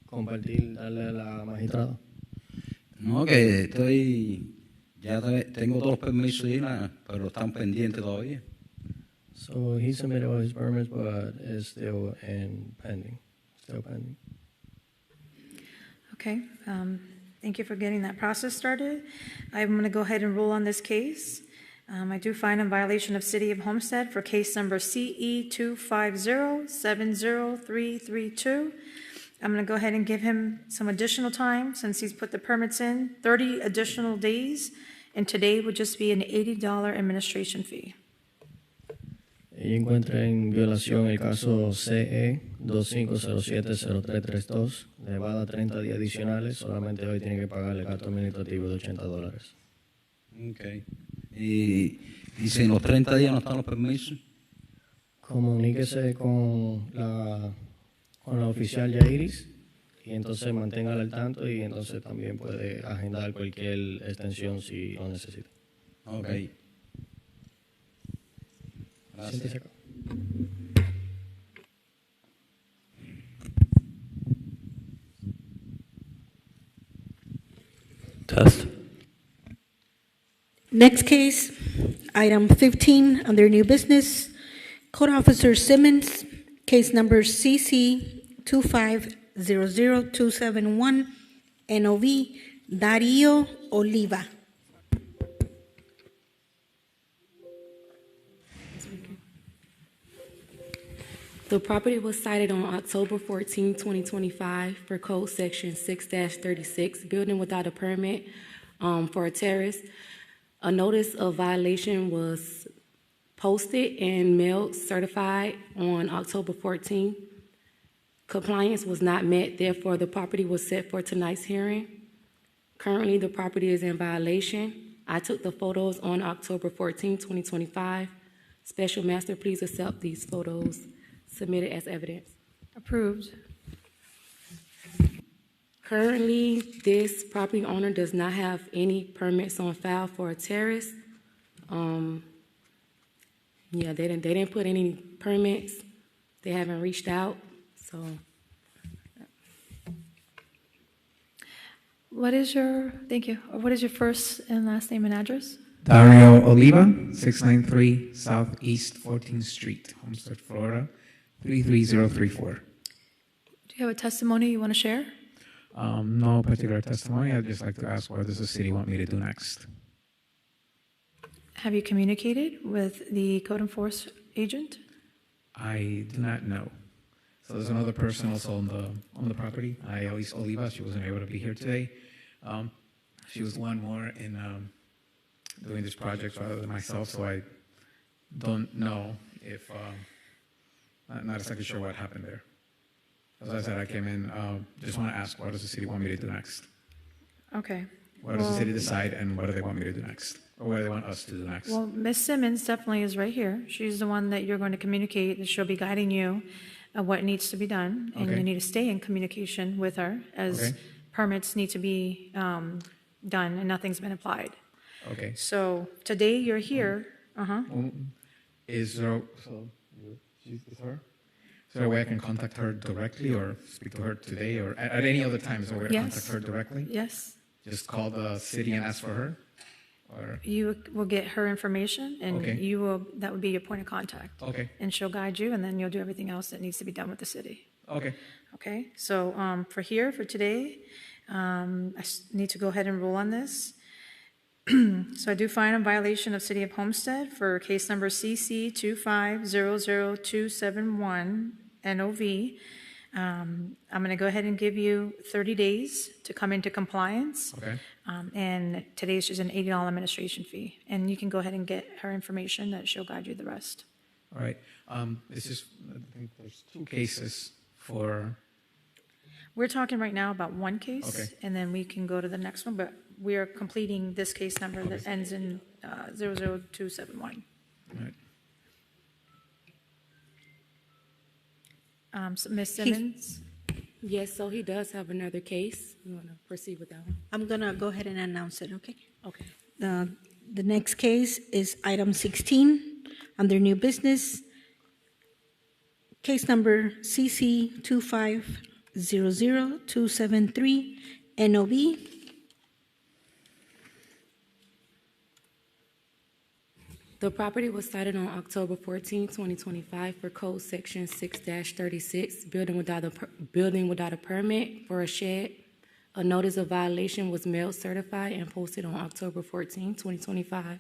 compartir, darle a la magistrada? No, que tengo todos los permisos y pero están pendientes todavía. So he submitted all his permits, but it's still pending. Okay. Thank you for getting that process started. I'm going to go ahead and rule on this case. I do find in violation of City of Homestead for case number CE 250-70332. I'm going to go ahead and give him some additional time since he's put the permits in, 30 additional days and today would just be an $80 administration fee. Ella encuentra en violación el caso CE 25070332, elevada a 30 días adicionales, solamente hoy tiene que pagar el gasto administrativo de $80. Okay. Y si en los 30 días no están los permisos. Comuníquese con la oficial Yairis y entonces manténgala al tanto y entonces también puede agendar cualquier extensión si lo necesita. Ok. Siéntese Gracias. acá. Test. Next case, item 15 under new business, Code Officer Simmons, case number CC 2500271, NOV Darío Oliva. The property was cited on October 14, 2025 for Code Section 6-36, building without a permit for a terrace. A notice of violation was posted and mailed certified on October 14. Compliance was not met, therefore the property was set for tonight's hearing. Currently, the property is in violation. I took the photos on October 14, 2025. Special Master, please accept these photos submitted as evidence. Approved. Currently, this property owner does not have any permits on file for a terrace. Yeah, they didn't put any permits. They haven't reached out, so. Thank you. What is your first and last name and address? Dario Oliva, 693 Southeast 14th Street, Homestead, Florida, 33034. Do you have a testimony you want to share? No particular testimony. I'd just like to ask, what does the city want me to do next? Have you communicated with the code enforcement agent? I do not know. So there's another person also on the property, Elise Oliva. She wasn't able to be here today. She was one more in doing this project rather than myself, so I don't know if, not exactly sure what happened there. As I said, I came in, just want to ask, what does the city want me to do next? Okay. What does the city decide, and what do they want me to do next? Or what do they want us to do next? Well, Ms. Simmons definitely is right here. She's the one that you're going to communicate, and she'll be guiding you on what needs to be done, and Okay. you need to stay in communication with her as Okay. permits need to be done, and nothing's been applied. Okay. So today you're here. Is there, is there a way I can contact her directly or speak to her today or at any other time? Is there a way to contact her directly? Yes. Just call the city and ask for her? Or You will get her information, and Okay. that would be your point of contact. Okay. And she'll guide you, and then you'll do everything else that needs to be done with the city. Okay. Okay, so for today, I need to go ahead and rule on this. So I do find a violation of City of Homestead for case number CC 2500271 NOV. I'm going to go ahead and give you 30 days to come into compliance. Okay. And today's just an $80 administration fee. And you can go ahead and get her information that she'll guide you the rest. All right. This is, I think there's two cases for. We're talking right now about one case, Okay. and then we can go to the next one, but we are completing this case number that ends in 00271. All right. So Ms. Simmons? Yes, so he does have another case. You want to proceed with that one? I'm going to go ahead and announce it, okay? Okay. The next case is item 16 under new business. Case number CC 2500273 NOV. The property was cited on October 14, 2025 for Code Section 6-36, building without a permit for a shed. A notice of violation was mailed certified and posted on October 14, 2025.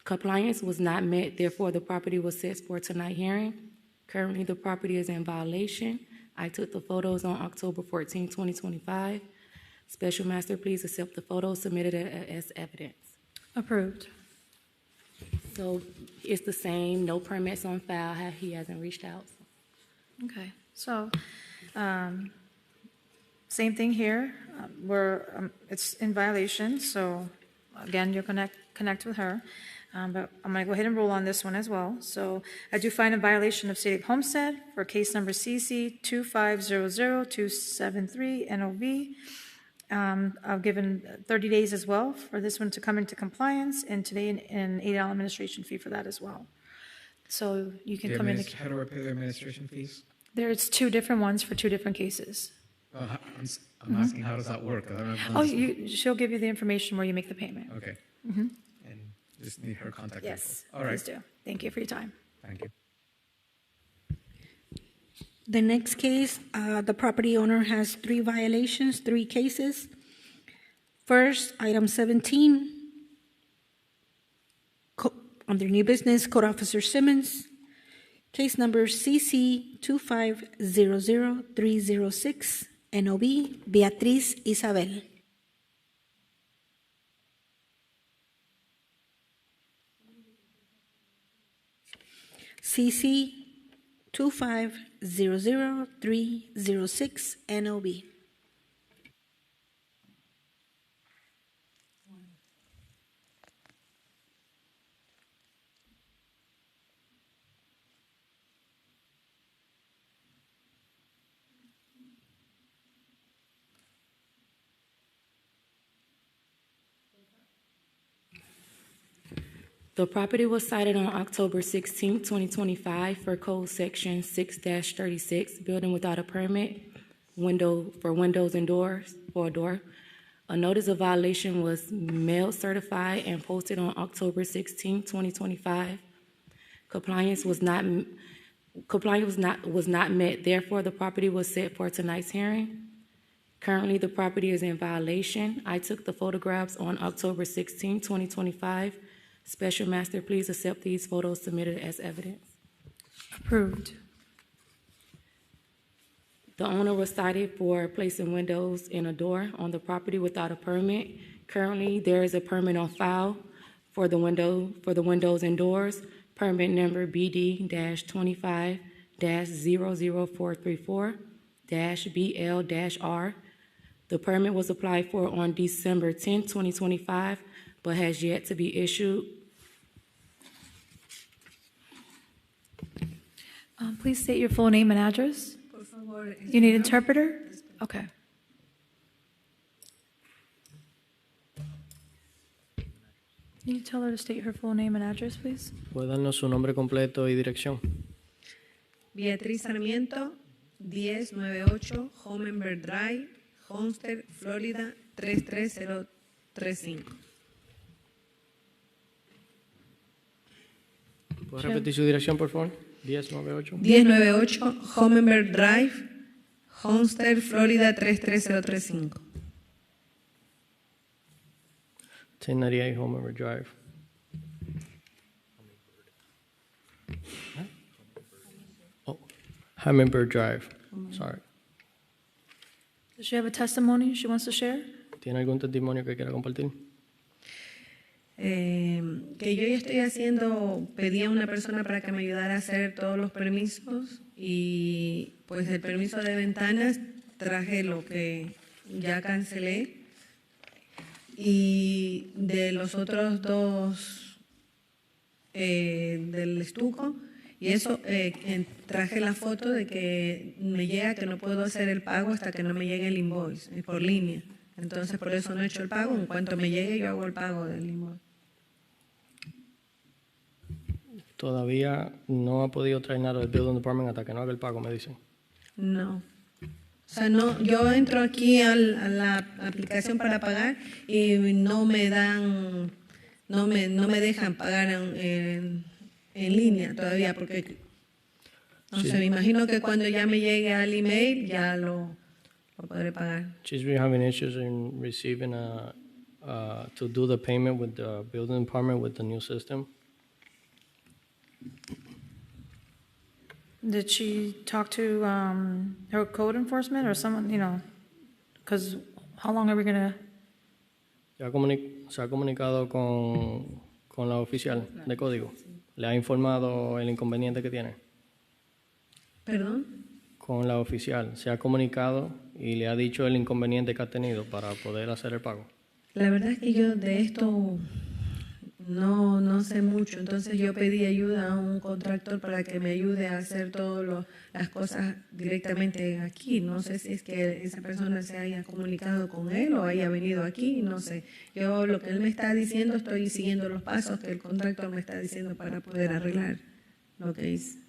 Compliance was not met, therefore the property was set for tonight's hearing. Currently, the property is in violation. I took the photos on October 14, 2025. Special Master, please accept the photos submitted as evidence. Approved. So it's the same, no permits on file, he hasn't reached out. Okay, so, same thing here. It's in violation, so again, you'll connect with her. But I'm going to go ahead and rule on this one as well. So I do find a violation of State of Homestead for case number CC 2500273 NOV. I've given 30 days as well for this one to come into compliance, and today an $8 administration fee for that as well. So you can come in. How do I pay the administration fees? There's two different ones for two different cases. I'm asking, how does that work? I don't Oh, she'll give you the information where you make the payment. Okay. Mm-hmm. And just need her contact Yes, info. All right. please do. Thank you for your time. Thank you. The next case, the property owner has 3 violations, 3 cases. First, item 17, under new business, Code Officer Simmons. Case number CC 2500306, NOB, Beatriz Isabel. CC 2500306, NOB. The property was cited on October 16, 2025 for code section 6-36, building without a permit, windows and doors, for a door. A notice of violation was mailed certified and posted on October 16, 2025. Compliance was not met, therefore the property was set for tonight's hearing. Currently, the property is in violation. I took the photographs on October 16, 2025. Special Master, please accept these photos submitted as evidence. Approved. The owner was cited for placing windows and a door on the property without a permit. Currently, there is a permit on file for the windows and doors, permit number BD-25-00434-BL-R. The permit was applied for on December 10, 2025, but has yet to be issued. Please state your full name and address. You need interpreter? Okay. Can you tell her to state her full name and address, please? ¿Puede darnos su nombre completo y dirección? Beatriz Sarmiento, 1098 Homenberg Drive, Homestead, Florida, 33035. ¿Puede repetir su dirección, por favor? 1098. 1098 Homenberg Drive, Homestead, Florida, 33035. 1098 Homenberg Drive. Oh, Hummingbird Drive. Sorry. Does she have a testimony she wants to share? ¿Tiene algún testimonio que quiera compartir? Que yo ya estoy haciendo, pedí a una persona para que me ayudara a hacer todos los permisos y pues el permiso de ventanas traje lo que ya cancelé y de los otros 2 del estuco y eso traje la foto de que me llega que no puedo hacer el pago hasta que no me llegue el invoice por línea. Entonces por eso no he hecho el pago. En cuanto me llegue yo hago el pago del invoice. Todavía no ha podido traer nada del Building Department hasta que no haga el pago, me dicen. No. O sea, no, yo entro aquí a la aplicación para pagar y no me dan, no me dejan pagar en línea todavía porque, no sé, me imagino que cuando ya me llegue al email ya lo podré pagar. She's been having issues in receiving to do the payment with the Building Department with the new system. Did she talk to her code enforcement or someone, because how long are we going to Se ha comunicado con la oficial de código. ¿Le ha informado el inconveniente que tiene? ¿Perdón? Con la oficial. ¿Se ha comunicado y le ha dicho el inconveniente que ha tenido para poder hacer el pago? La verdad es que yo de esto no sé mucho, entonces yo pedí ayuda a un contractor para que me ayude a hacer todas las cosas directamente aquí. No sé si es que esa persona se haya comunicado con él o haya venido aquí, no sé. Yo lo que él me está diciendo, estoy siguiendo los pasos que el contractor me está diciendo para poder arreglar lo que hice.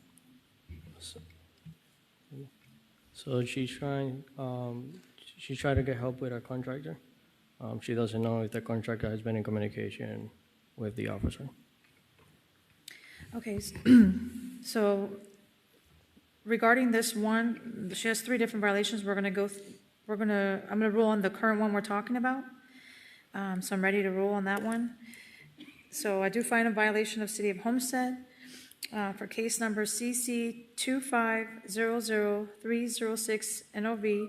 So she's trying to get help with a contractor. She doesn't know if the contractor has been in communication with the officer. Okay, so regarding this one, she has 3 different violations. I'm gonna rule on the current one we're talking about. So I'm ready to rule on that one. So I do find a violation of City of Homestead for case number CC 2500306 NOV.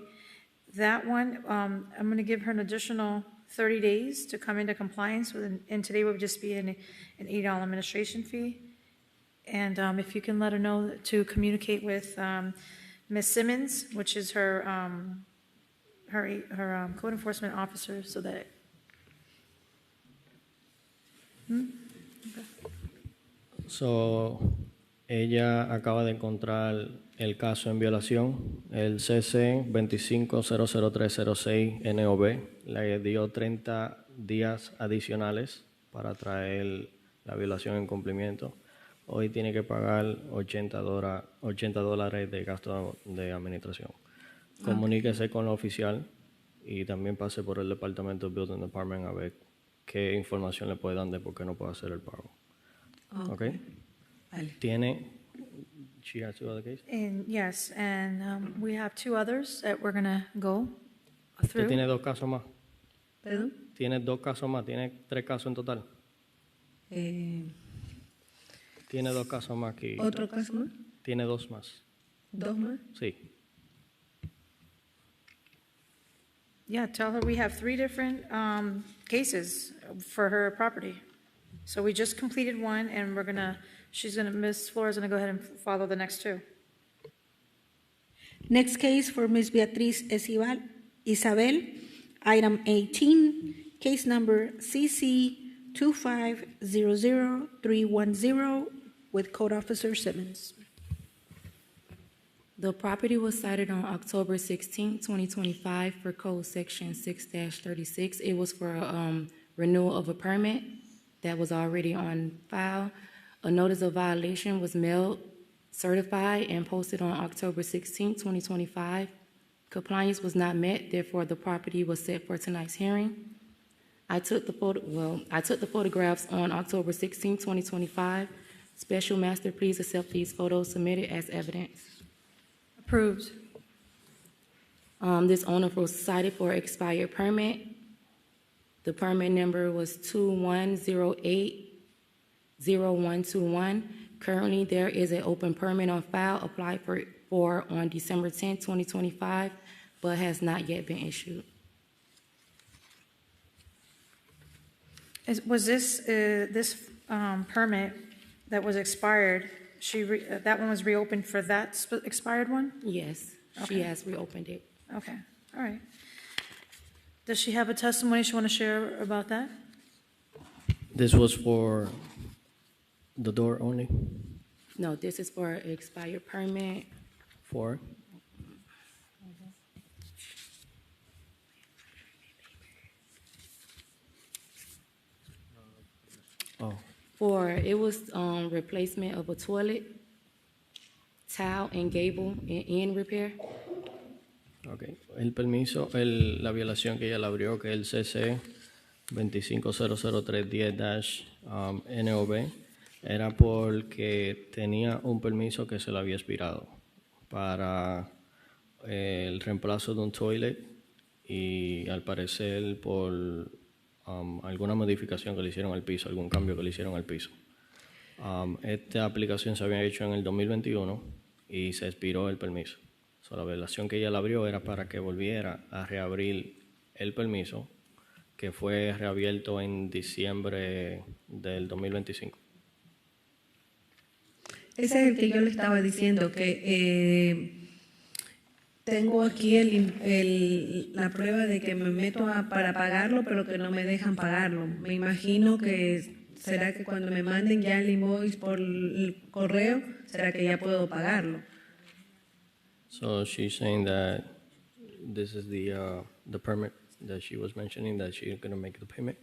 That one, I'm going to give her an additional 30 days to come into compliance with, and today would just be an $8 administration fee. And if you can let her know to communicate with Ms. Simmons, which is her code enforcement officer, so that. Okay. So, ella acaba de encontrar el caso en violación, el CC 2500306 NOB, le dio 30 días adicionales para traer la violación en cumplimiento. Hoy tiene que pagar $80 de gasto de administración. Comuníquese con la oficial y también pase por el departamento Building Department a ver qué información le puede dar de por qué no puede hacer el pago. Okay. Vale. She has 2 other cases? And yes, and we have 2 others that we're going to go ¿Usted through. tiene 2 casos más? ¿Perdón? ¿Tiene 2 casos más? ¿Tiene 3 casos en total? Tiene 2 casos más aquí. ¿Otro caso más? Tiene 2 más. ¿2 más? Sí. Yeah, tell her we have 3 different cases for her property. So we just completed one, and Ms. Flores is gonna go ahead and follow the next 2. Next case for Ms. Beatriz Isabel, item 18, case number CC 2500310 with Code Officer Simmons. The property was cited on October 16, 2025 for Code Section 6-36. It was for renewal of a permit that was already on file. A notice of violation was mailed, certified, and posted on October 16, 2025. Compliance was not met, therefore the property was set for tonight's hearing. I took the photographs on October 16, 2025. Special Master, please accept these photos submitted as evidence. Approved. This owner was cited for expired permit. The permit number was 21080121. Currently, there is an open permit on file applied for on December 10, 2025, but has not yet been issued. Was this permit that was expired, that one was reopened for that expired one? Yes, Okay. she has reopened it. Okay, all right. Does she have a testimony she want to share about that? This was for the door only? No, this is for an expired permit. For? Oh. It was replacement of a toilet, tile and gable and end repair. Okay. El permiso, la violación que ella le abrió, que es el CC 2500310-NOB, era porque tenía un permiso que se le había expirado para el reemplazo de un toilet y al parecer por alguna modificación que le hicieron al piso, algún cambio que le hicieron al piso. Esta aplicación se había hecho en el 2021 y se expiró el permiso. La violación que ella le abrió era para que volviera a reabrir el permiso que fue reabierto en diciembre del 2025. Ese es el que yo le estaba diciendo, que tengo aquí la prueba de que me meto para pagarlo, pero que no me dejan pagarlo. Me imagino que será que cuando me manden ya el invoice por el correo, será que ya puedo pagarlo. So she's saying that this is the permit that she was mentioning, that she's going to make the payment.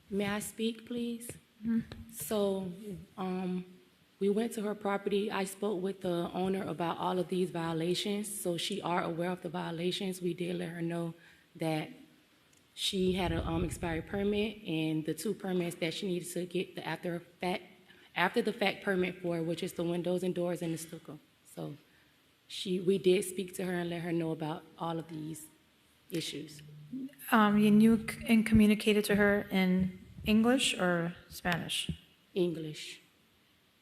May I speak, please? So, we went to her property. I spoke with the owner about all of these violations, so she are aware of the violations. We did let her know that she had an expired permit and the 2 permits that she needed to get the after the fact permit for, which is the windows and doors and the stucco. So we did speak to her and let her know about all of these issues. And you communicated to her in English or Spanish? English.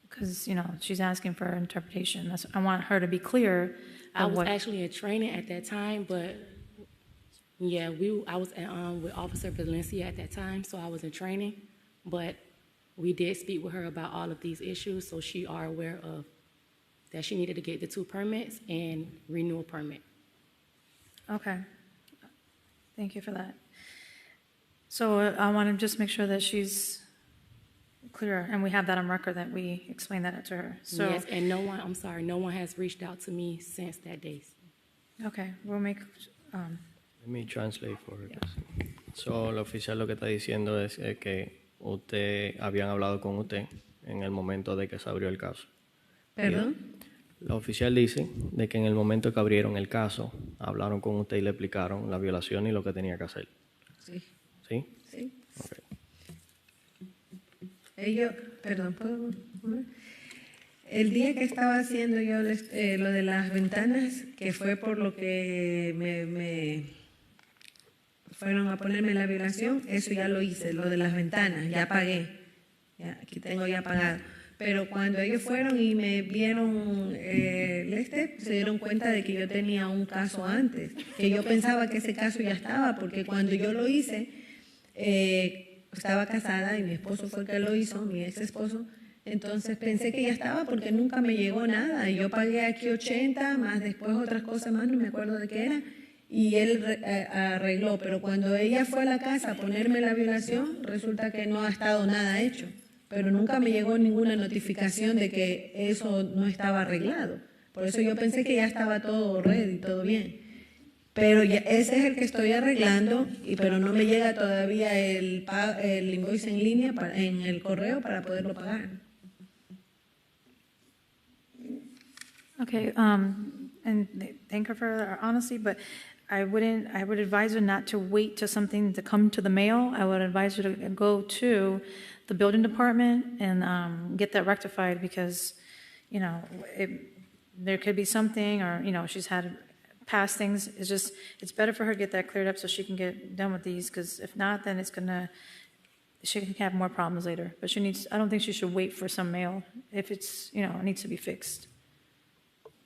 Because, she's asking for interpretation. I want her to be clear. I was actually in training at that time, but yeah, I was with Officer Valencia at that time, so I was in training. But we did speak with her about all of these issues, so she are aware of that she needed to get the 2 permits and renewal permit. Okay. Thank you for that. So I want to just make sure that she's clear, and we have that on record that we explained that to her. So, yes, and no one has reached out to me since that day. Okay, we'll make... Let me translate for her. Yeah. So, el oficial lo que está diciendo es que habían hablado con usted en el momento de que se abrió el caso. ¿Perdón? La oficial dice de que en el momento que abrieron el caso, hablaron con usted y le explicaron la violación y lo que tenía que hacer. Sí. ¿Sí? Sí. Okay. Perdón, ¿puedo volver? El día que estaba haciendo yo lo de las ventanas, que fue por lo que me fueron a ponerme la violación, eso ya lo hice, lo de las ventanas, ya pagué. Aquí tengo ya pagado. Pero cuando ellos fueron y me vieron se dieron cuenta de que yo tenía un caso antes, que yo pensaba que ese caso ya estaba, porque cuando yo lo hice, estaba casada y mi esposo fue el que lo hizo, mi ex esposo, entonces pensé que ya estaba porque nunca me llegó nada. Y yo pagué aquí 80, más después otras cosas más, no me acuerdo de qué era, y él arregló. Pero cuando ella fue a la casa a ponerme la violación, resulta que no ha estado nada hecho. Pero nunca me llegó ninguna notificación de que eso no estaba arreglado. Por eso yo pensé que ya estaba todo ready, todo bien. Pero ya, ese es el que estoy arreglando, pero no me llega todavía el invoice en línea en el correo para poderlo pagar. Okay, and thank her for her honesty, but I would advise her not to wait to something to come to the mail. I would advise her to go to the building department and get that rectified, because, there could be something, or, she's had past things. It's better for her to get that cleared up so she can get done with these, because if not, then she can have more problems later. But I don't think she should wait for some mail if it's, it needs to be fixed.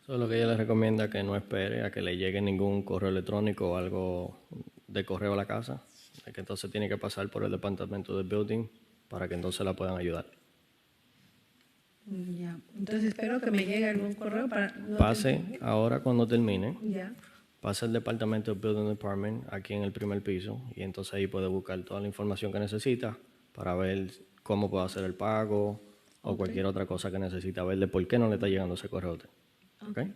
Solo que ella le recomienda que no espere a que le llegue ningún correo electrónico o algo de correo a la casa, que entonces tiene que pasar por el departamento de building para que entonces la puedan ayudar. Ya. Entonces espero que me llegue algún correo para... Pase ahora cuando termine, Ya. pase al departamento de building department aquí en el primer piso, y entonces ahí puede buscar toda la información que necesita para ver cómo puede hacer el pago o cualquier otra cosa que necesita ver de por qué no le está llegando ese correo. Okay?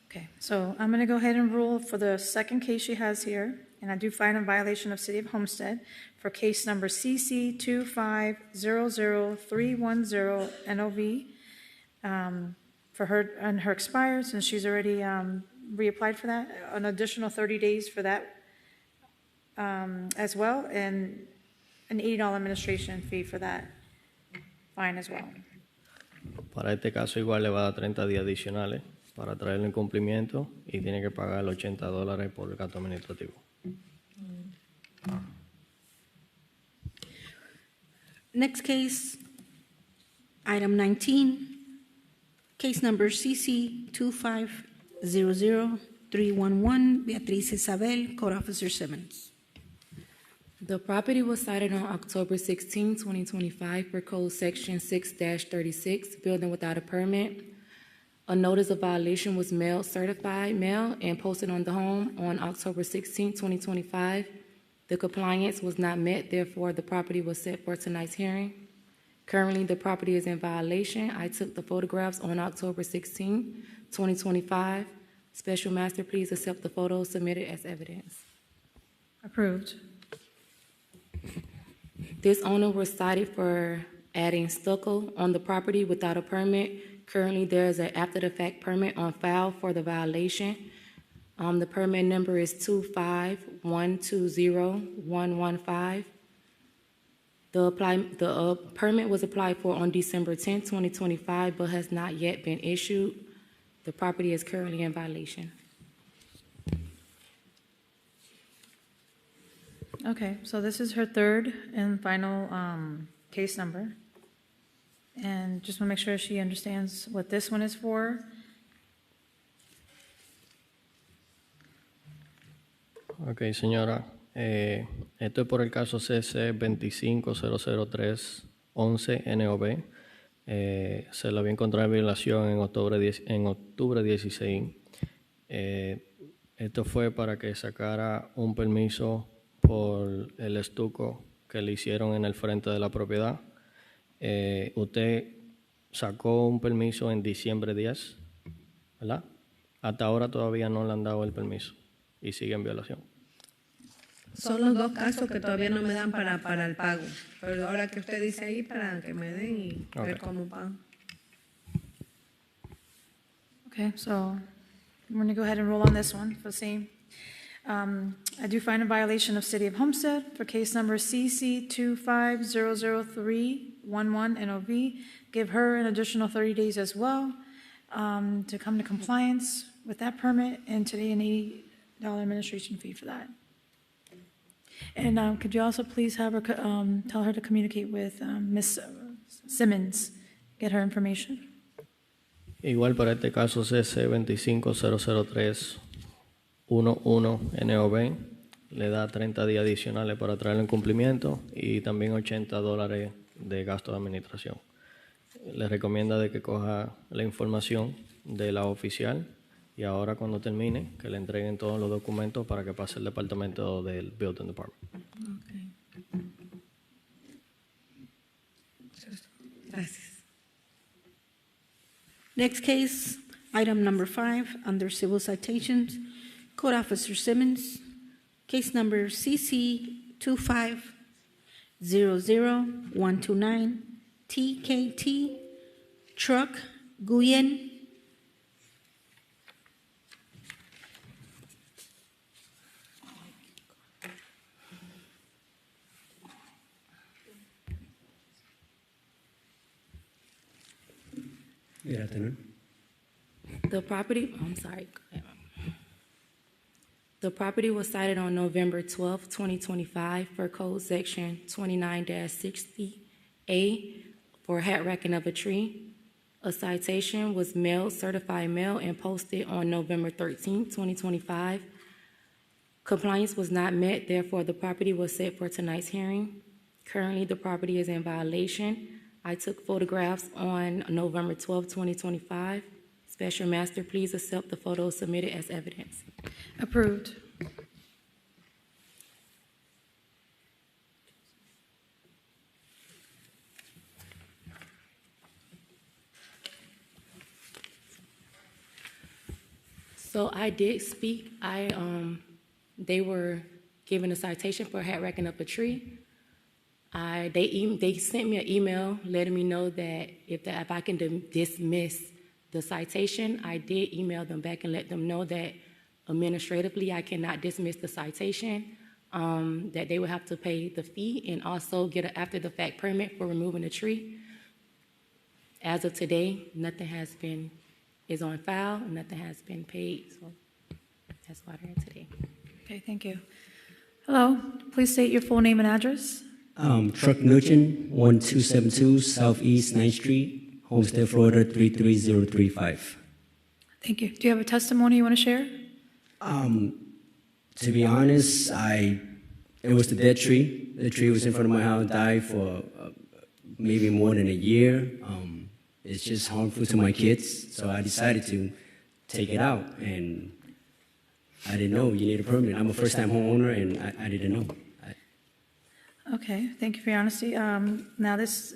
Okay, so I'm going to go ahead and rule for the second case she has here, and I do find a violation of City of Homestead for case number CC 2500310 NOV for her, and her expired, since she's already reapplied for that, an additional 30 days for that as well, and an $80 administration fee for that fine as well. Para este caso igual le va a dar 30 días adicionales para traerlo en cumplimiento y tiene que pagar $80 por el gasto administrativo. Next case, item 19, case number CC 2500 311, Beatriz Isabel, Code Officer Simmons. The property was cited on October 16, 2025 for Code Section 6-36, building without a permit. A notice of violation was mailed, certified mail, and posted on the home on October 16, 2025. The compliance was not met, therefore the property was set for tonight's hearing. Currently, the property is in violation. I took the photographs on October 16, 2025. Special Master, please accept the photos submitted as evidence. Approved. This owner was cited for adding stucco on the property without a permit. Currently, there is an after-the-fact permit on file for the violation. The permit number is 25120-115. The permit was applied for on December 10, 2025, but has not yet been issued. The property is currently in violation. Okay, so this is her third and final case number. And just want to make sure she understands what this one is for. Ok, señora. Esto es por el caso CC 2500311 NOB. Se la había encontrado en violación en octubre 16. Esto fue para que sacara un permiso por el estuco que le hicieron en el frente de la propiedad. Usted sacó un permiso en diciembre 10, ¿verdad? Hasta ahora todavía no le han dado el permiso y sigue en violación. Son los dos casos que todavía no me dan para el pago. Pero ahora que usted dice ahí, para que me den y ver cómo pagan. Okay, so I'm going to go ahead and roll on this one for the same. I do find a violation of City of Homestead for case number CC 2500311 NOV. Give her an additional 30 days as well to come to compliance with that permit, and today an $80 administration fee for that. And could you also please have her tell her to communicate with Ms. Simmons, get her information. Igual para este caso CC 2500311 NOB, le da 30 días adicionales para traerlo en cumplimiento y también $80 de gasto de administración. Le recomienda de que coja la información de la oficial y ahora cuando termine que le entreguen todos los documentos para que pase el departamento del Building Department. Okay. Gracias. Next case, item number 5, under civil citations, Code Officer Simmons, case number CC 2500129, TKT, Truck, Guyen. Good afternoon. The property was cited on November 12, 2025 for Code Section 29-60A for hat racking of a tree. A citation was mailed, certified mail, and posted on November 13, 2025. Compliance was not met, therefore the property was set for tonight's hearing. Currently, the property is in violation. I took photographs on November 12, 2025. Special Master, please accept the photos submitted as evidence. Approved. So I did speak. They were given a citation for hat racking up a tree. They sent me an email letting me know that if I can dismiss the citation. I did email them back and let them know that administratively I cannot dismiss the citation, that they would have to pay the fee and also get an after-the-fact permit for removing the tree. As of today, nothing is on file, nothing has been paid, so that's why they're in today. Okay, thank you. Hello, please state your full name and address. Truck Nugent, 1272 Southeast 9th Street, Homestead, Florida 33035. Thank you. Do you have a testimony you want to share? To be honest, it was the dead tree. The tree was in front of my house, died for maybe more than a year. It's just harmful to my kids, so I decided to take it out, and I didn't know you need a permit. I'm a first-time homeowner, and I didn't know. Okay, thank you for your honesty. Now Ms.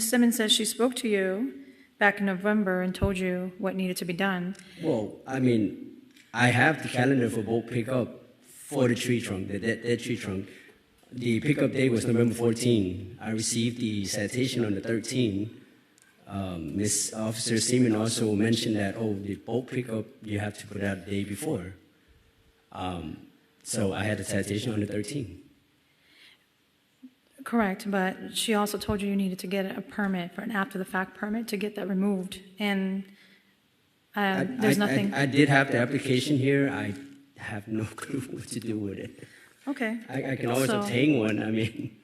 Simmons says she spoke to you back in November and told you what needed to be done. Well, I mean, I have the calendar for bulk pickup for the tree trunk, the dead tree trunk. The pickup date was November 14. I received the citation on the 13th. Miss Officer Seaman also mentioned that, the bulk pickup, you have to put it out the day before. So I had the citation on the 13th. Correct, but she also told you needed to get a permit for an after-the-fact permit to get that removed, and there's nothing. I did have the application here. I have no clue what to do with it. Okay. I can always obtain one, I mean.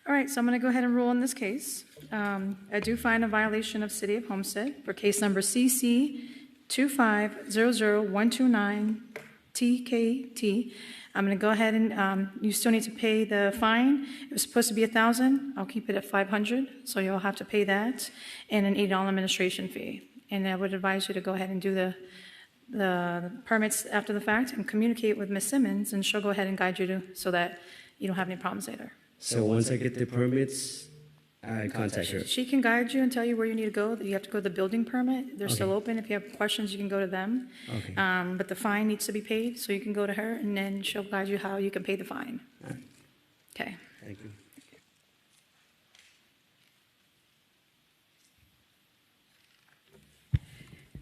All right, so I'm going to go ahead and rule in this case. I do find a violation of City of Homestead for case number CC 2500129TKT. I'm going to go ahead and you still need to pay the fine. It was supposed to be $1,000. I'll keep it at $500, so you'll have to pay that, and an $8 administration fee. And I would advise you to go ahead and do the permits after the fact and communicate with Ms. Simmons, and she'll go ahead and guide you so that you don't have any problems later. So once I get the permits, I contact her. She can guide you and tell you where you need to go. You have to go to the building permit. They're still open. If you have questions, you can go to them. Okay. But the fine needs to be paid, so you can go to her, and then she'll guide you how you can pay the fine. All right. Okay. Thank you.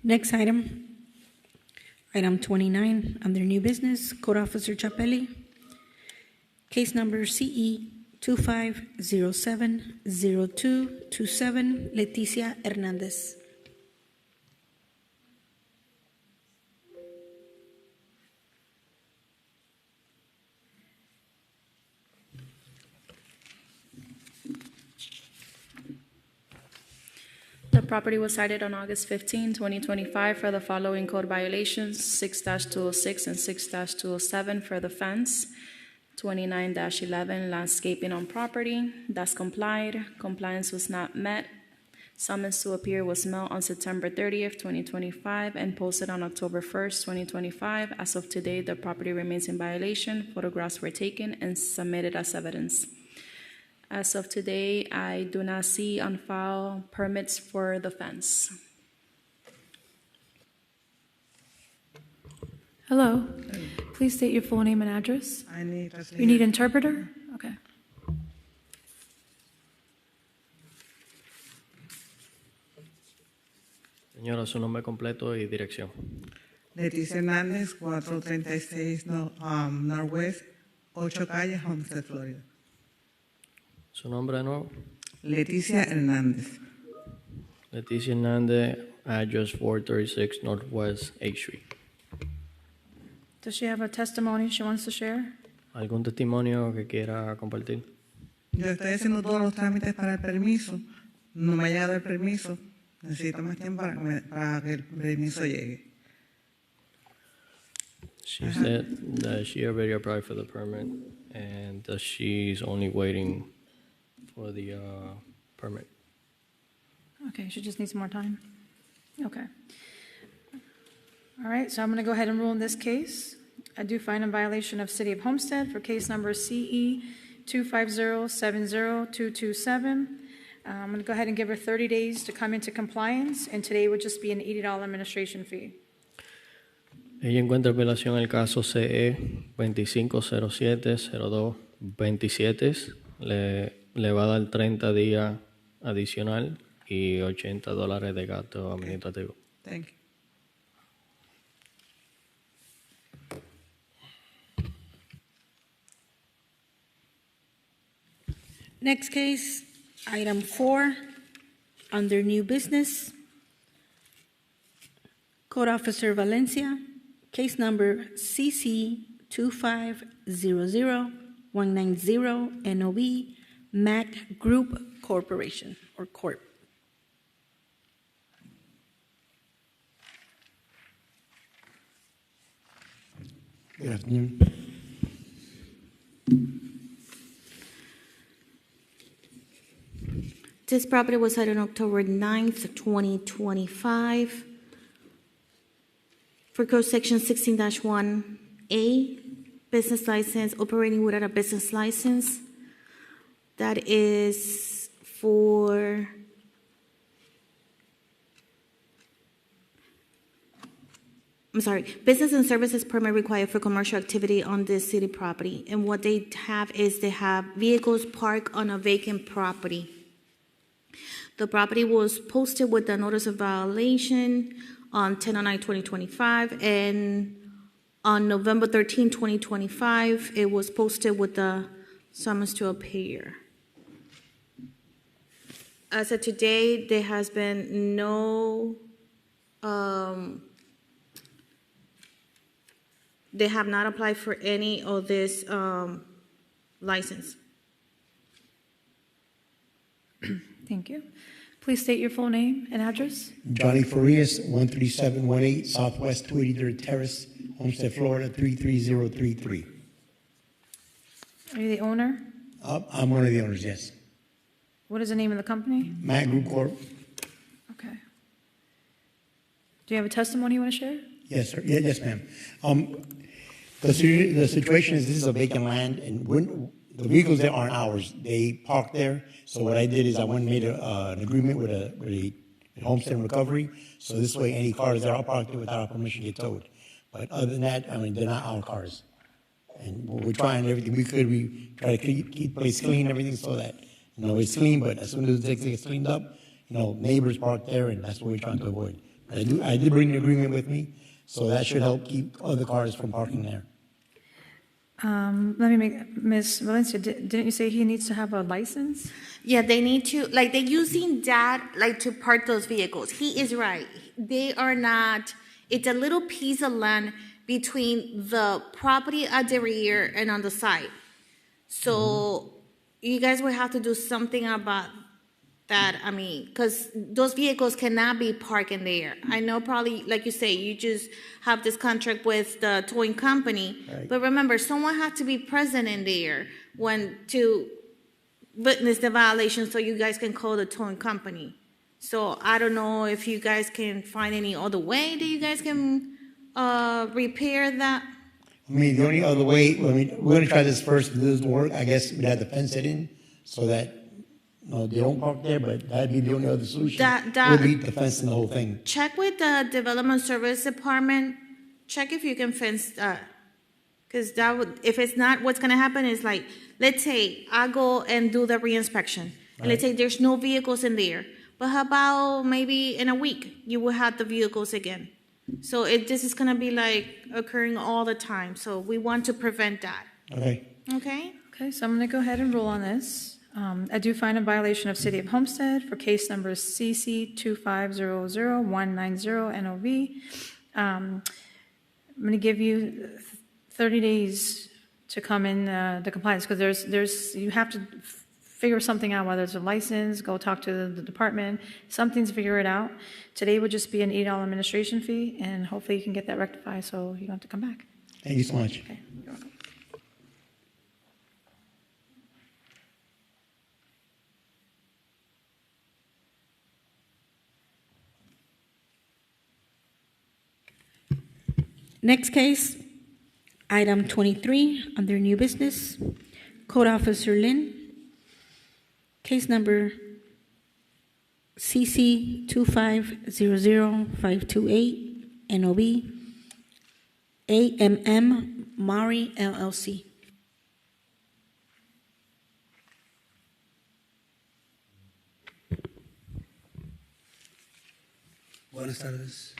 Next item, item 29, under new business, Code Officer Chapelli. Case number CE 25070227, Leticia Hernandez. The property was cited on August 15, 2025 for the following code violations: 6-206 and 6-207 for the fence, 29-11 landscaping on property. That's complied. Compliance was not met. Summons to appear was mailed on September 30th, 2025 and posted on October 1st, 2025. As of today, the property remains in violation. Photographs were taken and submitted as evidence. As of today, I do not see on file permits for the fence. Hello. Please state your full name and address. I need You need interpreter? Okay. Señora, su nombre completo y dirección. Leticia Hernández, 436 Northwest, 8 Calles, Homestead, Florida. ¿Su nombre de nuevo? Leticia Hernández. Leticia Hernández, address 436 Northwest 8th Street. Does she have a testimony she wants to share? ¿Algún testimonio que quiera compartir? Yo estoy haciendo todos los trámites para el permiso. No me ha llegado el permiso. Necesito más tiempo para que el permiso llegue. She said that she already applied for the permit and that she's only waiting for the permit. Okay, she just needs more time. Okay. All right, so I'm going to go ahead and rule in this case. I do find a violation of City of Homestead for case number CE 250702227. I'm going to go ahead and give her 30 days to come into compliance, and today would just be an $80 administration fee. Ella encuentra apelación el caso CE 25070227. Le va a dar 30 días adicional y $80 de gasto administrativo. Thank you. Next case, item 4, under new business. Code Officer Valencia, case number CC 2500190 NOV, MAC Group Corporation, or Corp. Good afternoon. This property was cited on October 9th, 2025 for code section 16-1A, business license, operating without a business license. That is for business and services permit required for commercial activity on this city property. And what they have is they have vehicles parked on a vacant property. The property was posted with the notice of violation on 10/9/2025, and on November 13, 2025, it was posted with the summons to appear. As of today, there has been no, they have not applied for any of this license. Thank you. Please state your full name and address. Johnny Farias, 13718 Southwest 283rd Terrace, Homestead, Florida, 33033. Are you the owner? I'm one of the owners, yes. What is the name of the company? Matt Group Corp. Okay. Do you have a testimony you want to share? Yes, sir. Yeah, yes, ma'am. The situation is this is a vacant land, and the vehicles there aren't ours. They park there. So what I did is I went and made an agreement with a homestead and recovery. So this way, any cars that are parked there without our permission get towed. But other than that, I mean, they're not our cars. And we're trying everything we could. We try to keep the place clean, everything so that, you know, it's clean. But as soon as it gets cleaned up, you know, neighbors park there, and that's what we're trying to avoid. But I did bring the agreement with me, so that should help keep other cars from parking there. Let me make, Ms. Valencia, didn't you say he needs to have a license? Yeah, they need to, like, they're using that, like, to park those vehicles. He is right. They are not, it's a little piece of land between the property at the rear and on the side. So you guys will have to do something about that. I mean, because those vehicles cannot be parked in there. I know probably, like you say, you just have this contract with the towing company. Right. But remember, someone has to be present in there to witness the violation so you guys can call the towing company. So I don't know if you guys can find any other way that you guys can repair that. I mean, the only other way, I mean, we're going to try this first. If this doesn't work, I guess we'd have to fence it in so that, no, they don't park there, but that'd be the only other solution. Would be to fence in the whole thing. Check with the Development Service Department. Check if you can fence that. Because that would, if it's not, what's going to happen is, like, let's say I go and do the reinspection. And let's say there's no vehicles in there. But how about maybe in a week you will have the vehicles again? So this is going to be like occurring all the time. So we want to prevent that. Okay. Okay? Okay, so I'm going to go ahead and rule on this. I do find a violation of City of Homestead for case number CC 2500190 NOV. I'm going to give you 30 days to come in the compliance, because you have to figure something out, whether it's a license, go talk to the department, something to figure it out. Today would just be an $8 administration fee, and hopefully you can get that rectified so you don't have to come back. Thank you so much. Okay, you're welcome. Next case, item 23, under new business, Code Officer Lin, case number CC 2500528, NOB, AMM Mari LLC. Buenas tardes.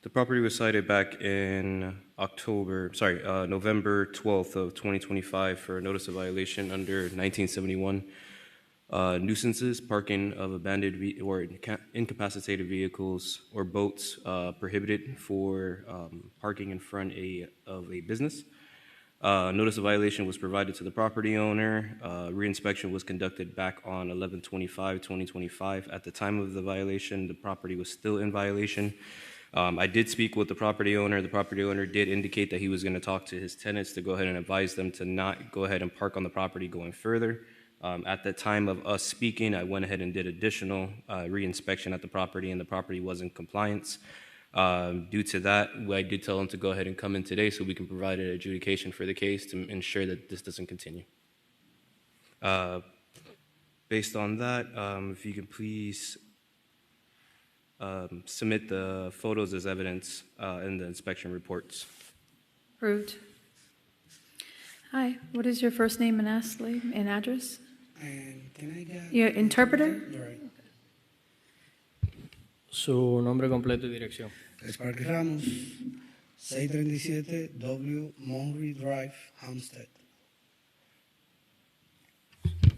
The property was cited back in November 12th of 2025 for a notice of violation under 1971. Nuisances, parking of abandoned or incapacitated vehicles or boats prohibited for parking in front of a business. Notice of violation was provided to the property owner. Reinspection was conducted back on 11/25/2025. At the time of the violation, the property was still in violation. I did speak with the property owner. The property owner did indicate that he was going to talk to his tenants to go ahead and advise them to not go ahead and park on the property going further. At the time of us speaking, I went ahead and did additional reinspection at the property, and the property was in compliance. Due to that, I did tell him to go ahead and come in today so we can provide an adjudication for the case to ensure that this doesn't continue. Based on that, if you can please submit the photos as evidence in the inspection reports. Approved. Hi, what is your first name and last name and address? And can I get Your interpreter? Right. Su nombre completo y dirección. Sparky Ramos, 637 W. Monroe Drive, Hampstead.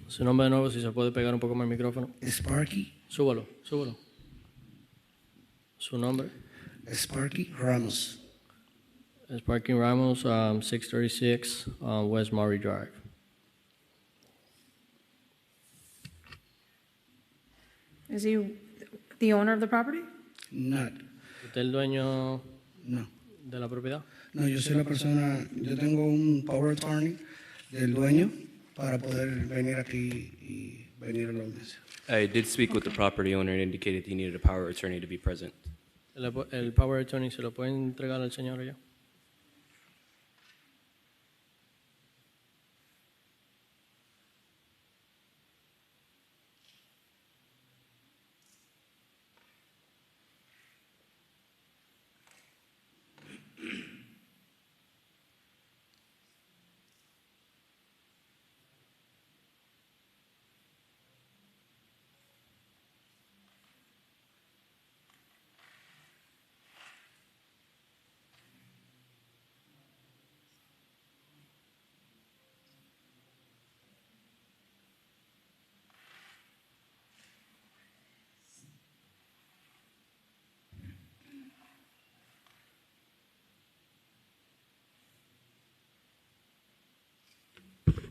Su nombre de nuevo, si se puede pegar un poco más el micrófono. Sparky. Súbalo. Su nombre. Sparky Ramos. Sparky Ramos, 636 West Maury Drive. Is he the owner of the property? Not. ¿Usted es el dueño No. de la propiedad? No, yo soy la persona, yo tengo un power attorney del dueño para poder venir aquí y venir a la audiencia. I did speak with the property owner and indicated he needed a power of attorney to be present. El power attorney se lo pueden entregar al señor allá.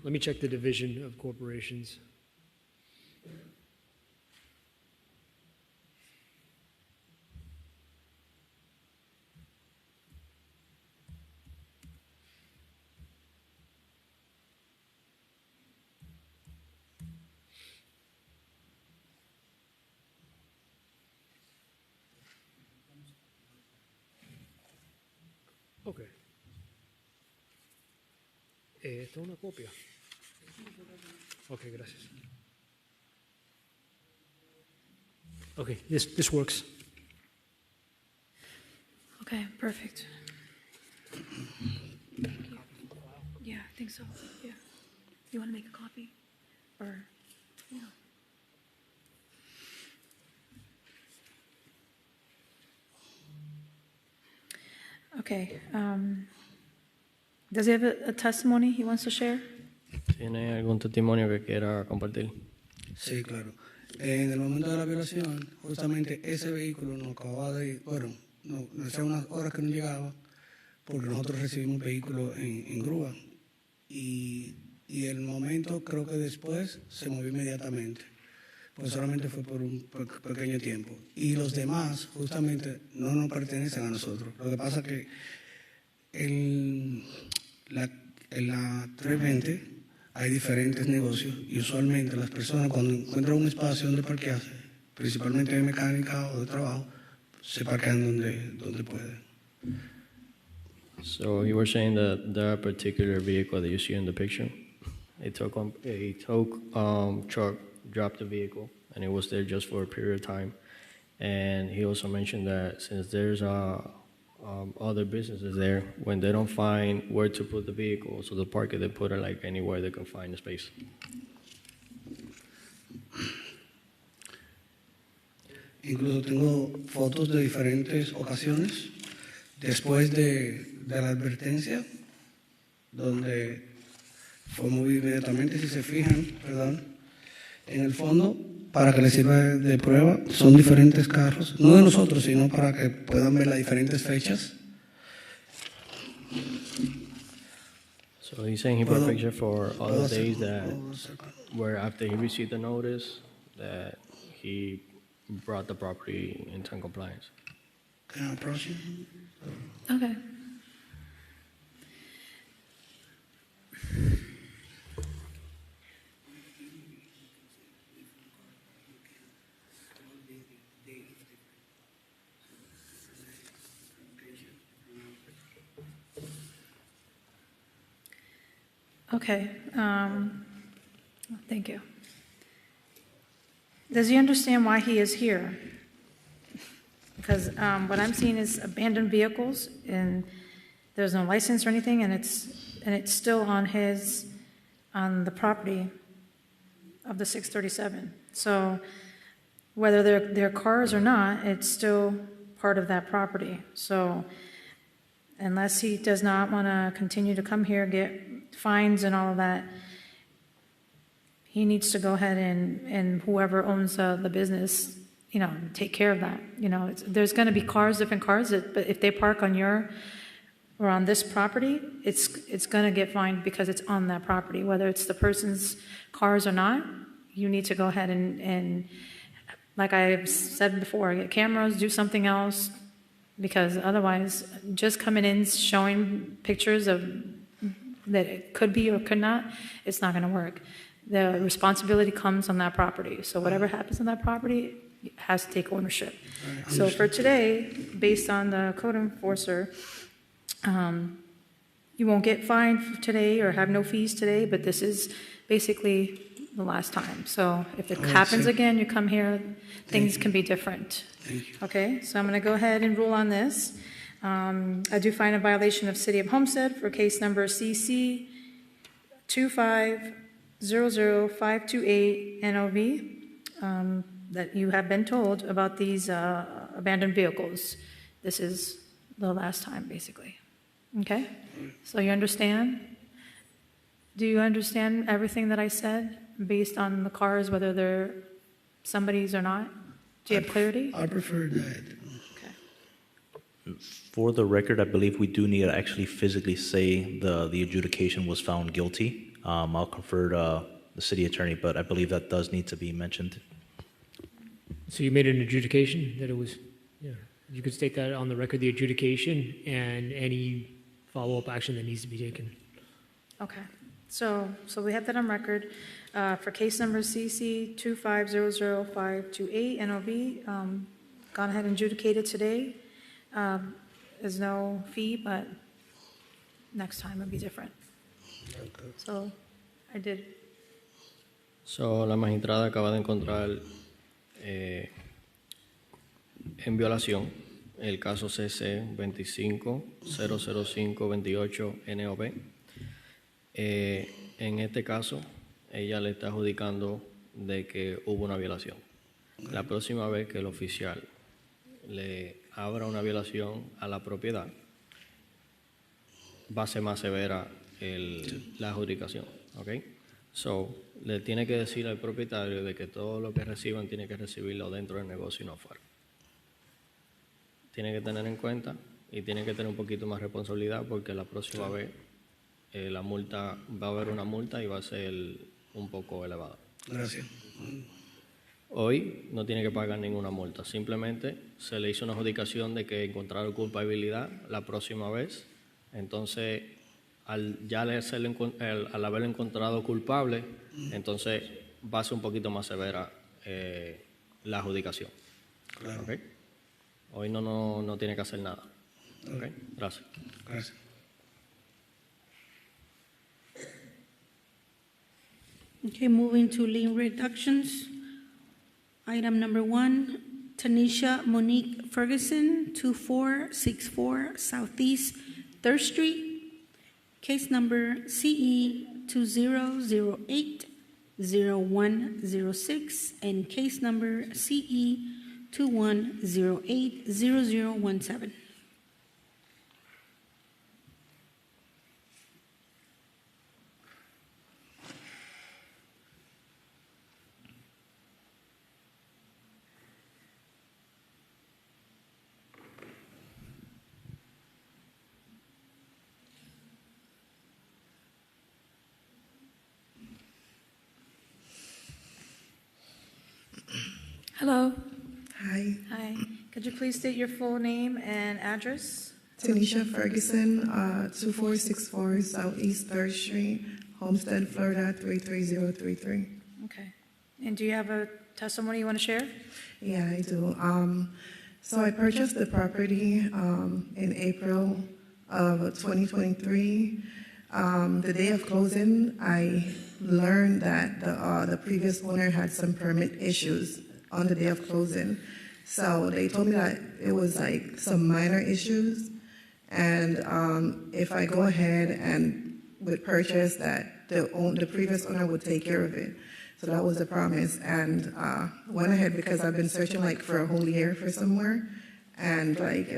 Let me check the division of corporations. Ok. Esta es una copia. Ok, gracias. Okay, this works. Okay, perfect. Thank you. Yeah, I think so. Yeah. You want to make a copy? Or, yeah. Okay. Does he have a testimony he wants to share? ¿Tiene algún testimonio que quiera compartir? Sí, claro. En el momento de la violación, justamente ese vehículo nos acababa de, bueno, no hacía unas horas que no llegaba, porque nosotros recibimos vehículos en grúa. Y el momento, creo que después, se movió inmediatamente, pues solamente fue por un pequeño tiempo. Y los demás, justamente, no nos pertenecen a nosotros. Lo que pasa es que en la 320 hay diferentes negocios y usualmente las personas cuando encuentran un espacio donde parquearse, principalmente de mecánica o de trabajo, se parquean donde pueden. So you were saying that that particular vehicle that you see in the picture, a tow truck dropped the vehicle and it was there just for a period of time. And he also mentioned that since there's other businesses there, when they don't find where to put the vehicle, so they'll park it, they put it like anywhere they can find a space. Incluso tengo fotos de diferentes ocasiones después de la advertencia, donde fue movido inmediatamente, si se fijan, perdón, en el fondo, para que les sirva de prueba, son diferentes carros, no de nosotros, sino para que puedan ver las diferentes fechas. So he's saying he brought a picture for all the days that were after he received the notice that he brought the property into compliance. Can I approach you? Okay. Okay, thank you. Does he understand why he is here? Because what I'm seeing is abandoned vehicles, and there's no license or anything, and it's still on the property of the 637. So whether they're cars or not, it's still part of that property. So unless he does not want to continue to come here, get fines and all of that, he needs to go ahead and whoever owns the business, take care of that. There's going to be different cars, but if they park on your or on this property, it's going to get fined because it's on that property. Whether it's the person's cars or not, you need to go ahead and like I've said before, get cameras, do something else, because otherwise, just coming in showing pictures of that it could be or could not, it's not going to work. The responsibility comes on that property. So whatever happens on that property has to take ownership. So for today, based on the code enforcer, you won't get fined for today or have no fees today, but this is basically the last time. So if it happens again, you come here, things can be different. Okay, so I'm going to go ahead and rule on this. I do find a violation of City of Homestead for case number CC 2500528 NOV that you have been told about these abandoned vehicles. This is the last time, basically. Okay, so you understand? Do you understand everything that I said based on the cars, whether they're somebody's or not? Do you have clarity? I prefer that. For the record, I believe we do need to actually physically say the adjudication was found guilty. I'll confer to the city attorney, but I believe that does need to be mentioned. So you made an adjudication that it was, yeah. You could state that on the record, the adjudication and any follow-up action that needs to be taken. Okay, so we have that on record. For case number CC 2500528 NOV, gone ahead and adjudicated today. There's no fee, but next time it'll be different. So I did. So la magistrada acaba de encontrar en violación el caso CC 2500528 NOB. En este caso, ella le está adjudicando de que hubo una violación. La próxima vez que el oficial le abra una violación a la propiedad, va a ser más severa la adjudicación. ¿Ok? So, le tiene que decir al propietario de que todo lo que reciban tiene que recibirlo dentro del negocio y no afuera. Tiene que tener en cuenta y tiene que tener un poquito más responsabilidad porque la próxima vez la multa, va a haber una multa y va a ser un poco elevada. Gracias. Hoy no tiene que pagar ninguna multa, simplemente se le hizo una adjudicación de que encontraron culpabilidad la próxima vez, entonces al haberlo encontrado culpable, entonces va a ser un poquito más severa la adjudicación. Claro. ¿Okay? Hoy no tiene que hacer nada. ¿Okay? Gracias. Gracias. Okay, moving to lien reductions. Item number 1, Tanisha Monique Ferguson, 2464 Southeast 3rd Street. Case number CE 2008-0106 and case number CE 2108-0017. Hello. Hi, Hi. Could you please state your full name and address? Tanisha Ferguson, 2464 Southeast 3rd Street, Homestead, Florida 33033. Okay. And do you have a testimony you want to share? Yeah, I do. So I purchased the property in April of 2023. The day of closing, I learned that the previous owner had some permit issues on the day of closing. So they told me that it was like some minor issues, and if I go ahead and would purchase, that the previous owner would take care of it. So that was a promise, and went ahead because I've been searching like for a whole year for somewhere, and like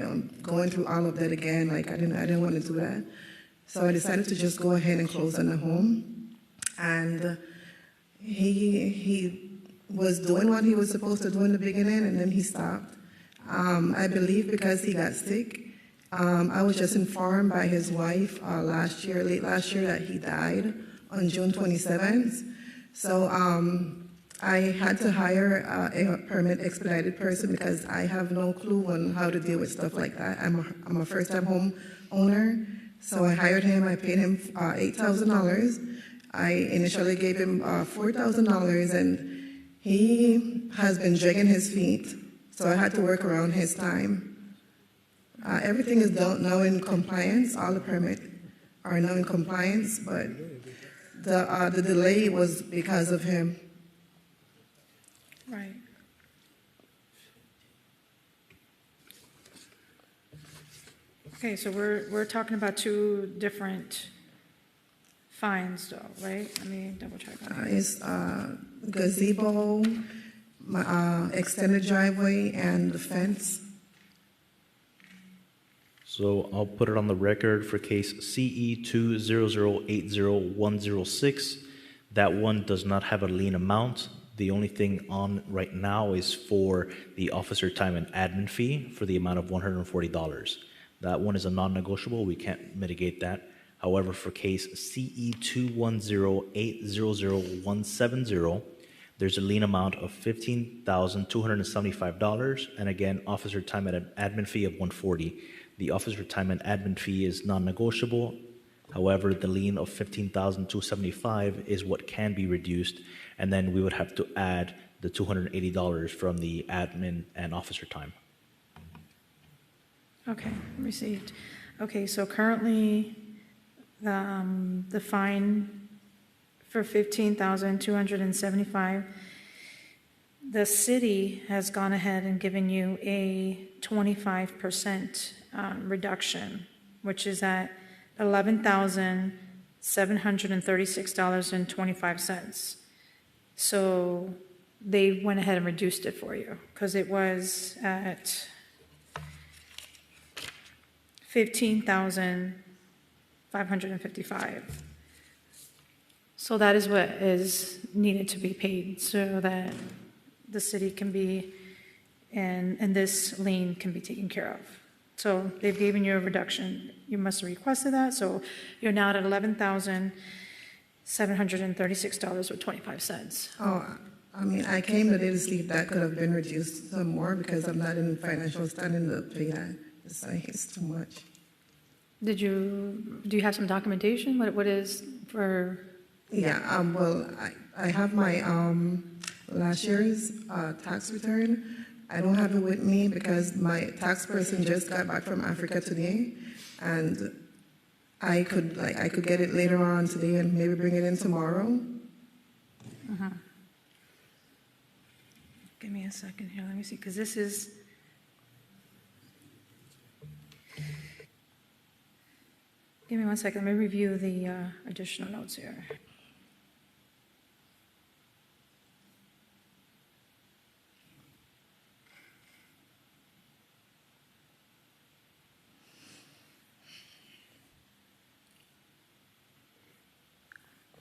going through all of that again, like I didn't want to do that. So I decided to just go ahead and close on the home, and he was doing what he was supposed to do in the beginning, and then he stopped. I believe because he got sick. I was just informed by his wife late last year, that he died on June 27th. So I had to hire a permit expedited person because I have no clue on how to deal with stuff like that. I'm a first-time home owner, so I hired him. I paid him $8,000. I initially gave him $4,000, and he has been dragging his feet, so I had to work around his time. Everything is now in compliance. All the permits are now in compliance, but the delay was because of him. Right. Okay, so we're talking about two different fines, though, right? Let me double check on that. It's gazebo, extended driveway, and the fence. So I'll put it on the record for case CE 200800106. That one does not have a lien amount. The only thing on right now is for the officer time and admin fee for the amount of $140. That one is a non-negotiable. We can't mitigate that. However, for case CE 210800170, there's a lien amount of $15,275, and again, officer time and admin fee of $140. The officer time and admin fee is non-negotiable. However, the lien of $15,275 is what can be reduced, and then we would have to add the $280 from the admin and officer time. Okay, received. Okay, so currently, the fine for $15,275, the city has gone ahead and given you a 25% reduction, which is at $11,736.25. So they went ahead and reduced it for you because it was at $15,555. So that is what is needed to be paid so that the city can be, and this lien can be taken care of. So they've given you a reduction. You must have requested that, so you're now at $11,736.25. Oh, I mean, I came today to see if that could have been reduced some more because I'm not in financial standing to pay that. It's like, it's too much. Do you have some documentation? What is for? Yeah, well, I have my last year's tax return. I don't have it with me because my tax person just got back from Africa today, and I could get it later on today and maybe bring it in tomorrow. Uh-huh. Give me a second here. Let me see, because this is. Give me one second. Let me review the additional notes here.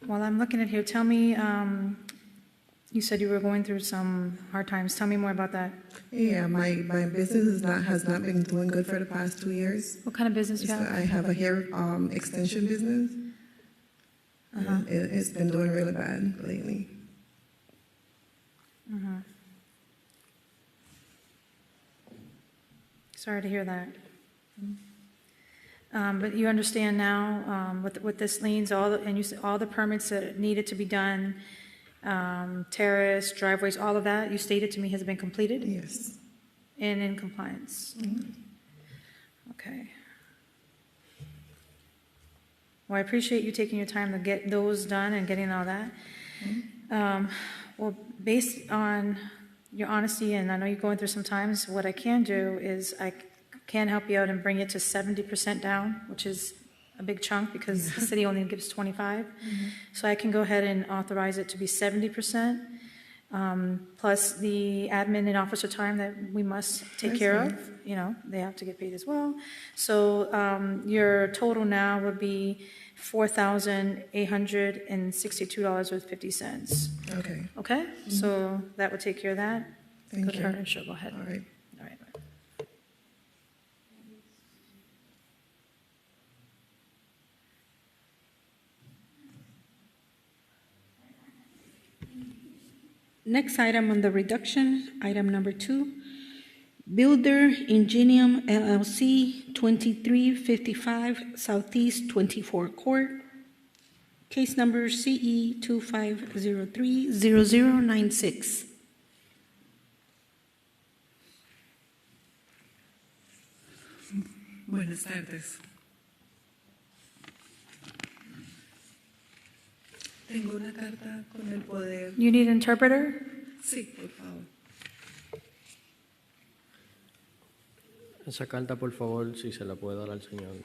While I'm looking at here, tell me, you said you were going through some hard times. Tell me more about that. Yeah, my business has not been doing good for the past 2 years. What kind of business you have? I have a hair extension business. Uh-huh. It's been doing really bad lately. Uh-huh. Sorry to hear that. But you understand now what this means, and you said all the permits that needed to be done, terrace, driveways, all of that, you stated to me has been completed? Yes. And in compliance? Okay. Well, I appreciate you taking your time to get those done and getting all that. Well, based on your honesty, and I know you're going through some times, what I can do is I can help you out and bring it to 70% down, which is a big chunk because the city only gives 25. So I can go ahead and authorize it to be 70%, plus the admin and officer time that we must take care of. You know, they have to get paid as well. So your total now would be $4,862.50. Okay. Okay? So that would take care of that. Thank Go to you. her and she'll go ahead. All right. All right. Next item on the reduction, item number 2, Builder Ingenium LLC, 2355 Southeast 24 Court, case number CE 25030096. Buenas tardes. Tengo una carta con el poder. You need an interpreter? Sí, por favor. Esa carta, por favor, si se la puede dar al señor.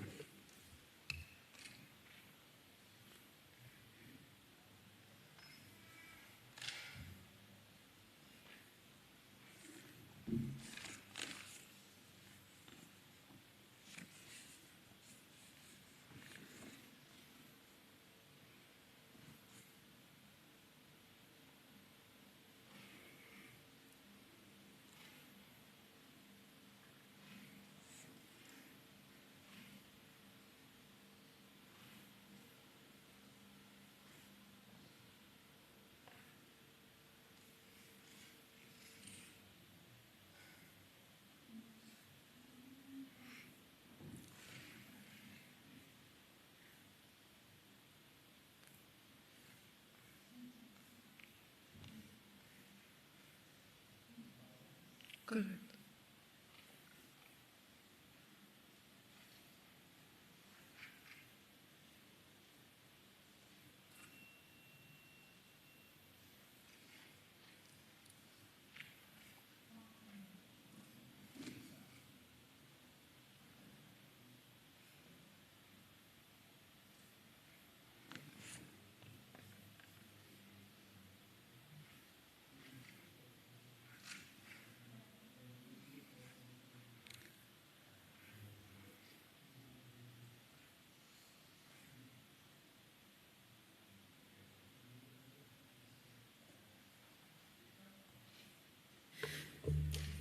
Correcto.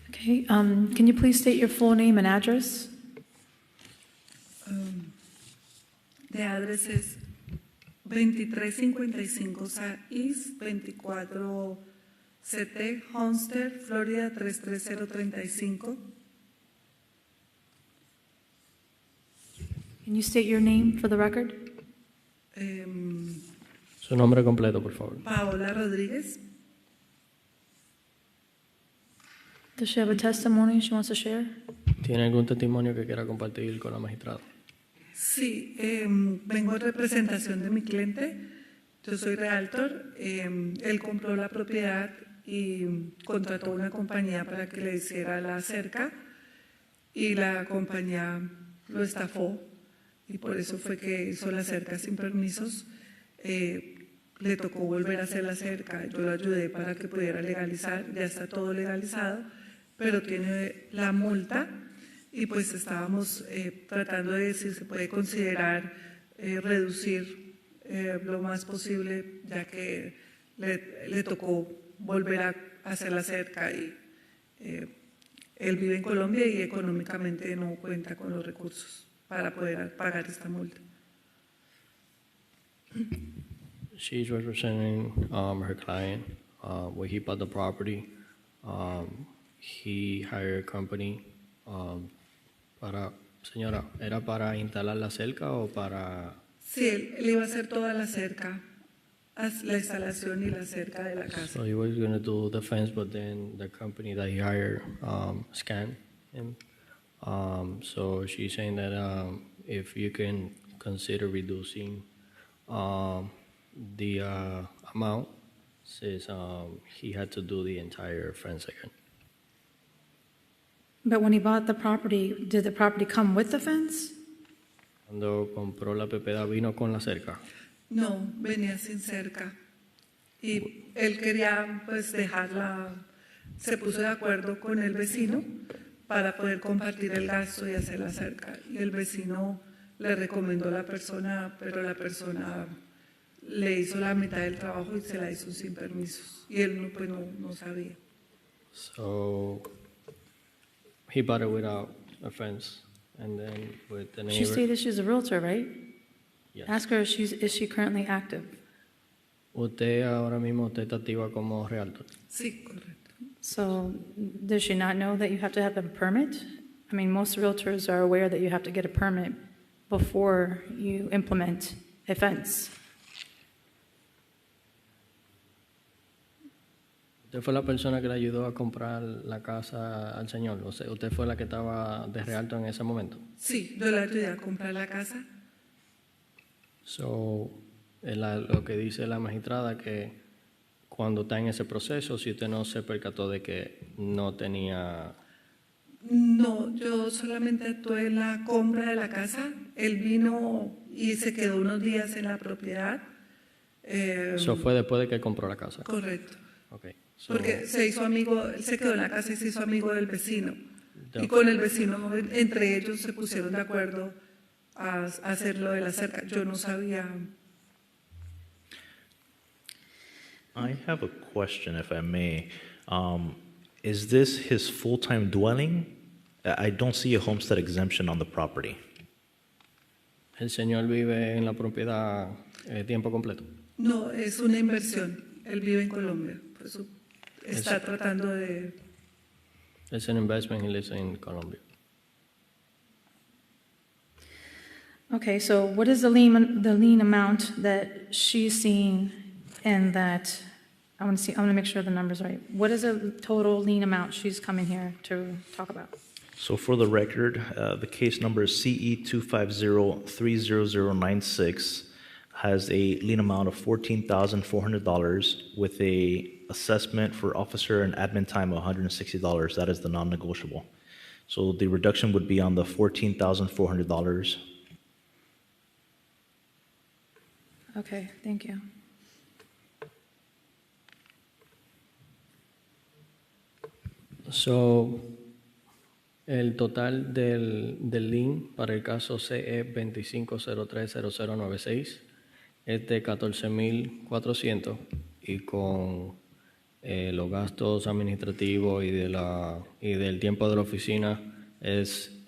Okay, can you please state your full name and address? The address is 2355 South East 24 CT, Homestead, Florida 33035. Can you state your name for the record? Su nombre completo, por favor. Paola Rodríguez. Does she have a testimony she wants to share? ¿Tiene algún testimonio que quiera compartir con la magistrada? Sí, vengo en representación de mi cliente. Yo soy realtor. Él compró la propiedad y contrató una compañía para que le hiciera la cerca y la compañía lo estafó y por eso fue que hizo la cerca sin permisos. Le tocó volver a hacer la cerca. Yo lo ayudé para que pudiera legalizar. Ya está todo legalizado, pero tiene la multa. Y pues estábamos tratando de ver si se puede considerar reducir lo más posible, ya que le tocó volver a hacer la cerca y él vive en Colombia y económicamente no cuenta con los recursos para poder pagar esta multa. She's representing her client. When he bought the property, he hired a company Señora, ¿era para instalar la cerca o para...? Sí, él iba a hacer toda la cerca, la instalación y la cerca de la casa. So he was going to do the fence, but then the company that he hired scammed him. So she's saying that if you can consider reducing the amount, since he had to do the entire fence again. But when he bought the property, did the property come with the fence? Cuando compró la propiedad, ¿vino con la cerca? No, venía sin cerca. Y él quería pues dejarla, se puso de acuerdo con el vecino para poder compartir el gasto y hacer la cerca. Y el vecino le recomendó a la persona, pero la persona le hizo la mitad del trabajo y se la hizo sin permisos. Y él pues no sabía. So he bought it without a fence, and then with the neighbor. She stated she's a realtor, right? Yes. Ask her if is she currently active? Usted ahora mismo está activa como realtor. Sí, correcto. So does she not know that you have to have a permit? I mean, most realtors are aware that you have to get a permit before you implement a fence. ¿Usted fue la persona que le ayudó a comprar la casa al señor? O sea, ¿usted fue la que estaba de realtor en ese momento? Sí, yo le ayudé a comprar la casa. So, lo que dice la magistrada que cuando está en ese proceso, si usted no se percató de que no tenía... No, yo solamente actué en la compra de la casa. Él vino y se quedó unos días en la propiedad. Eso fue después de que compró la casa. Correcto. Okay. Porque se hizo amigo, él se quedó en la casa y se hizo amigo del vecino. Y con el vecino, entre ellos se pusieron de acuerdo a hacer lo de la cerca. Yo no sabía. I have a question, if I may. Is this his full-time dwelling? I don't see a homestead exemption on the property. ¿El señor vive en la propiedad tiempo completo? No, es una inversión. Él vive en Colombia. Por eso está tratando de... It's an investment. He lives in Colombia. Okay, so what is the lien amount that she's seeing, and that I want to make sure the numbers are right. What is the total lien amount she's coming here to talk about? So for the record, the case number is CE 250-30096, has a lien amount of $14,400 with a assessment for officer and admin time of $160. That is the non-negotiable. So the reduction would be on the $14,400. Okay, thank you. So, el total del lien para el caso CE 25030096 es de $14,400 y con los gastos administrativos y del tiempo de la oficina es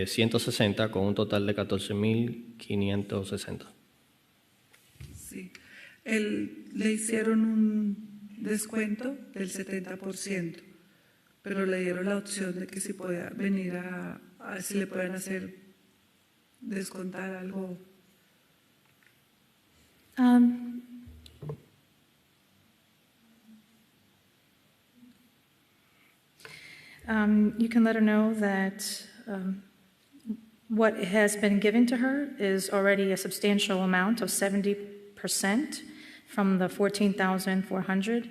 160 con un total de 14,560. Sí, le hicieron un descuento del 70%, pero le dieron la opción de que si podía venir a ver si le pueden hacer descontar algo. You can let her know that what has been given to her is already a substantial amount of 70% from the $14,400,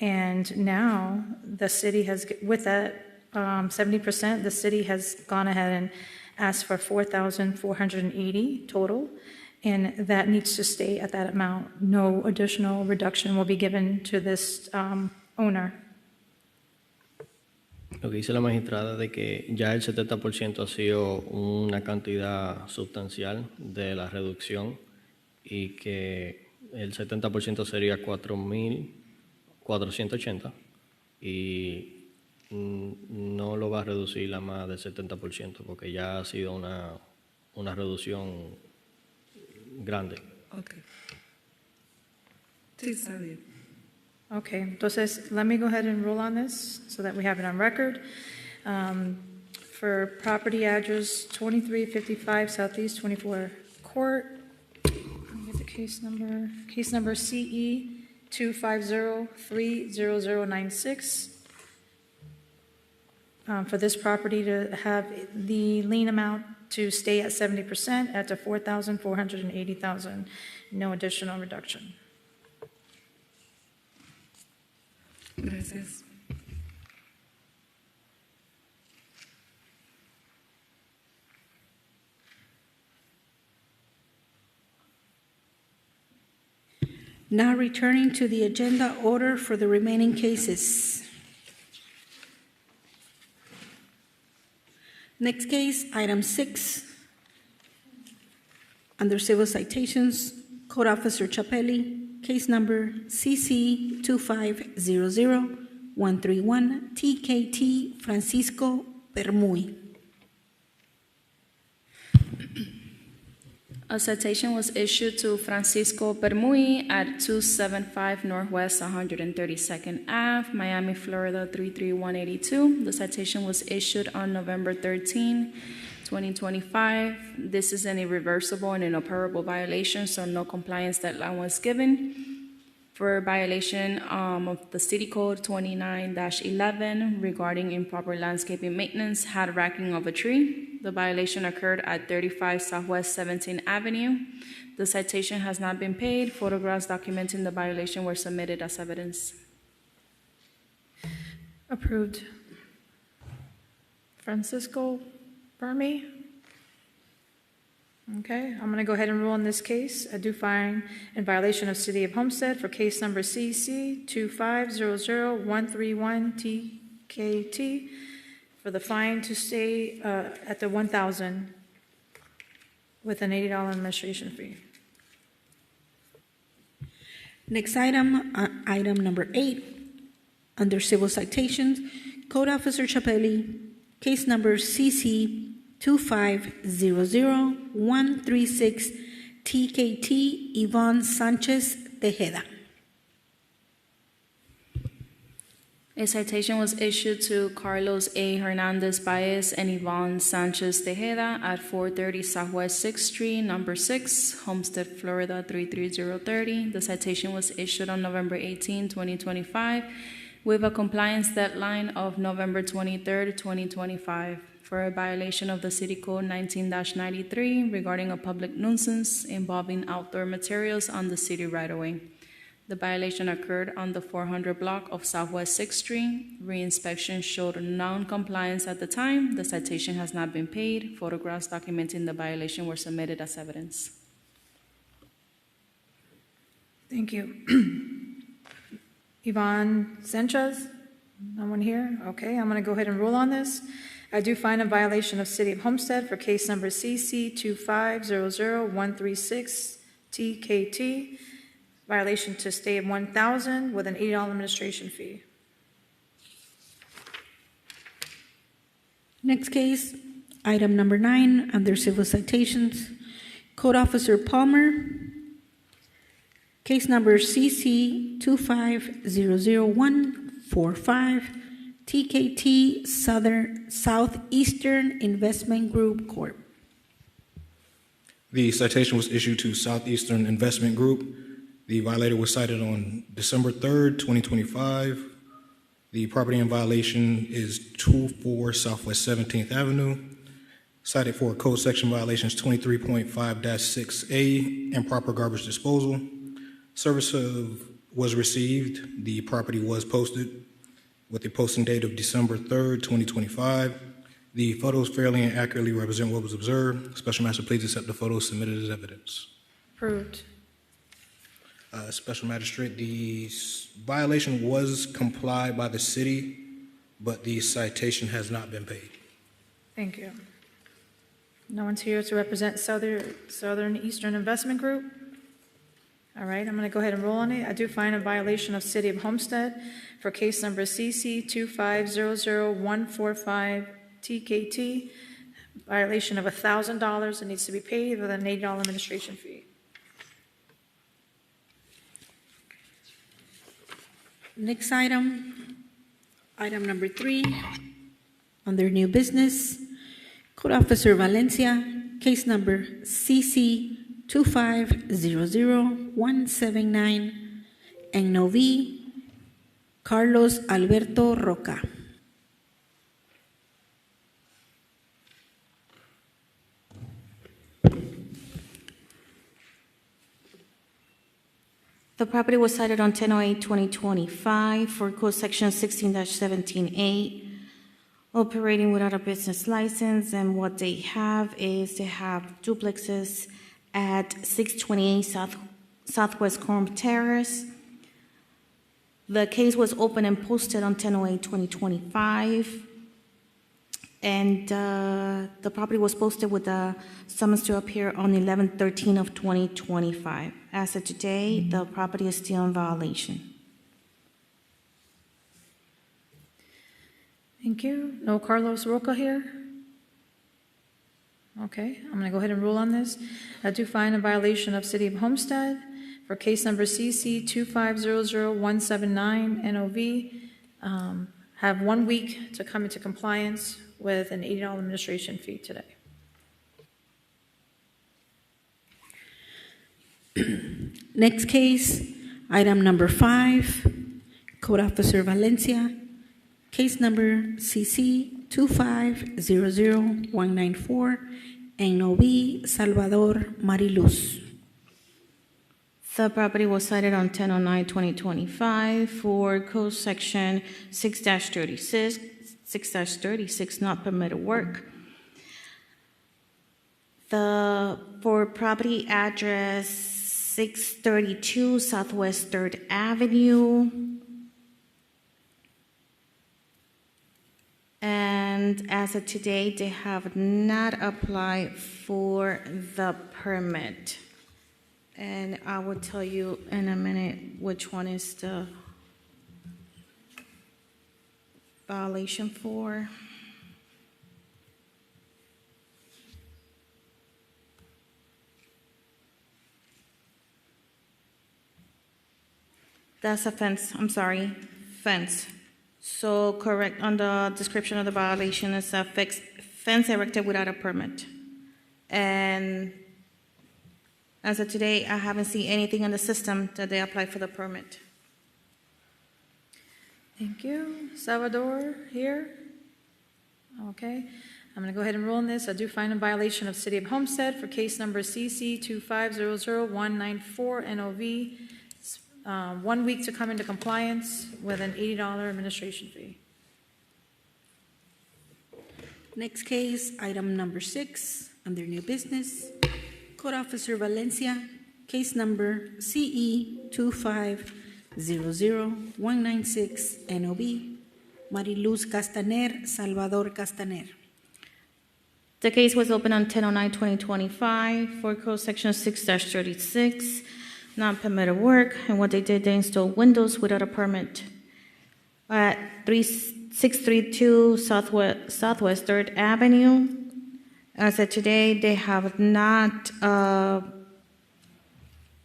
and now the city has, with that 70%, the city has gone ahead and asked for $4,480 total, and that needs to stay at that amount. No additional reduction will be given to this owner. Lo que dice la magistrada de que ya el 70% ha sido una cantidad sustancial de la reducción y que el 70% sería 4,480 y no lo va a reducir a más del 70% porque ya ha sido una reducción grande. Okay. Sí, está bien. Okay, entonces, let me go ahead and rule on this so that we have it on record. for property address 2355 Southeast 24 Court. Let me get the case number. Case number CE 250-30096. For this property to have the lien amount to stay at 70% at the $4,480,000, no additional reduction. Gracias. Now returning to the agenda order for the remaining cases. Next case, item 6. Under civil citations, Code Officer Chapelli, case number CC 2500131, TKT Francisco Permuy. A citation was issued to Francisco Permuy at 275 Northwest 132nd Ave, Miami, Florida 33182. The citation was issued on November 13, 2025. This is an irreversible and inoperable violation, so no compliance deadline was given. For violation of the City Code 29-11 regarding improper landscaping maintenance, had racking of a tree. The violation occurred at 35 Southwest 17th Avenue. The citation has not been paid. Photographs documenting the violation were submitted as evidence. Approved. Francisco Permuy. Okay, I'm going to go ahead and rule on this case. I do find in violation of City of Homestead for case number CC 2500131 TKT for the fine to stay at the $1,000 with an $80 administration fee. Next item, item number 8. Under civil citations, Code Officer Chapelli, case number CC 2500136, TKT Yvonne Sanchez Tejeda. A citation was issued to Carlos A. Hernandez Baez and Yvonne Sanchez Tejeda at 430 Southwest 6th Street, number 6, Homestead, Florida 33030. The citation was issued on November 18, 2025, with a compliance deadline of November 23, 2025, for a violation of the City Code 19-93 regarding a public nuisance involving outdoor materials on the city right-of-way. The violation occurred on the 400 block of Southwest 6th Street. Reinspection showed non-compliance at the time. The citation has not been paid. Photographs documenting the violation were submitted as evidence. Thank you. Yvonne Sanchez? No one here? Okay, I'm going to go ahead and rule on this. I do find a violation of City of Homestead for case number CC 2500136 TKT. Violation to stay at $1,000 with an $80 administration fee. Next case, item number 9, under civil citations, Code Officer Palmer, case number CC 2500145, TKT Southeastern Investment Group Corp. The citation was issued to Southeastern Investment Group. The violator was cited on December 3rd, 2025. The property in violation is 24 Southwest 17th Avenue. Cited for code section violations 23.5-6A, improper garbage disposal. Service was received. The property was posted with the posting date of December 3rd, 2025. The photos fairly and accurately represent what was observed. Special Master, please accept the photos submitted as evidence. Approved. Special Magistrate, the violation was complied by the city, but the citation has not been paid. Thank you. No one's here to represent Southern Eastern Investment Group. All right, I'm going to go ahead and roll on it. I do find a violation of City of Homestead for case number CC 2500145 TKT. Violation of $1,000. It needs to be paid with an $80 administration fee. Next item, item number 3, under new business, Code Officer Valencia, case number CC 2500179, and Novi Carlos Alberto Roca. The property was cited on 10/08/2025 for Code Section 16-17A, operating without a business license, and what they have is they have duplexes at 628 Southwest Coram Terrace. The case was opened and posted on 10/08/2025, and the property was posted with a summons to appear on 11/13/2025. As of today, the property is still in violation. Thank you. No Carlos Roca here? Okay, I'm going to go ahead and rule on this. I do find a violation of City of Homestead for case number CC 2500179 NOV. Have 1 week to come into compliance with an $80 administration fee today. Next case, item number 5, Code Officer Valencia, case number CC 2500194, and Novi Salvador Mariluz. The property was cited on 10/09/2025 for Code Section 6-36, not permitted work. For property address 632 Southwest 3rd Avenue. And as of today, they have not applied for the permit. And I will tell you in a minute which one is the violation for. That's a fence, I'm sorry, fence. So correct, on the description of the violation is a fence erected without a permit. And as of today, I haven't seen anything in the system that they applied for the permit. Thank you. Salvador here? Okay. I'm going to go ahead and rule on this. I do find a violation of City of Homestead for case number CC 2500194 NOV. 1 week to come into compliance with an $80 administration fee. Next case, item number 6, under new business. Code Officer Valencia, case number CE 2500196 NOB, Mariluz Castaner, Salvador Castaner. The case was opened on 10/09/2025 for Code Section 6-36, non-permitted work, and what they did, they installed windows without a permit at 632 Southwest 3rd Avenue. As of today, they have not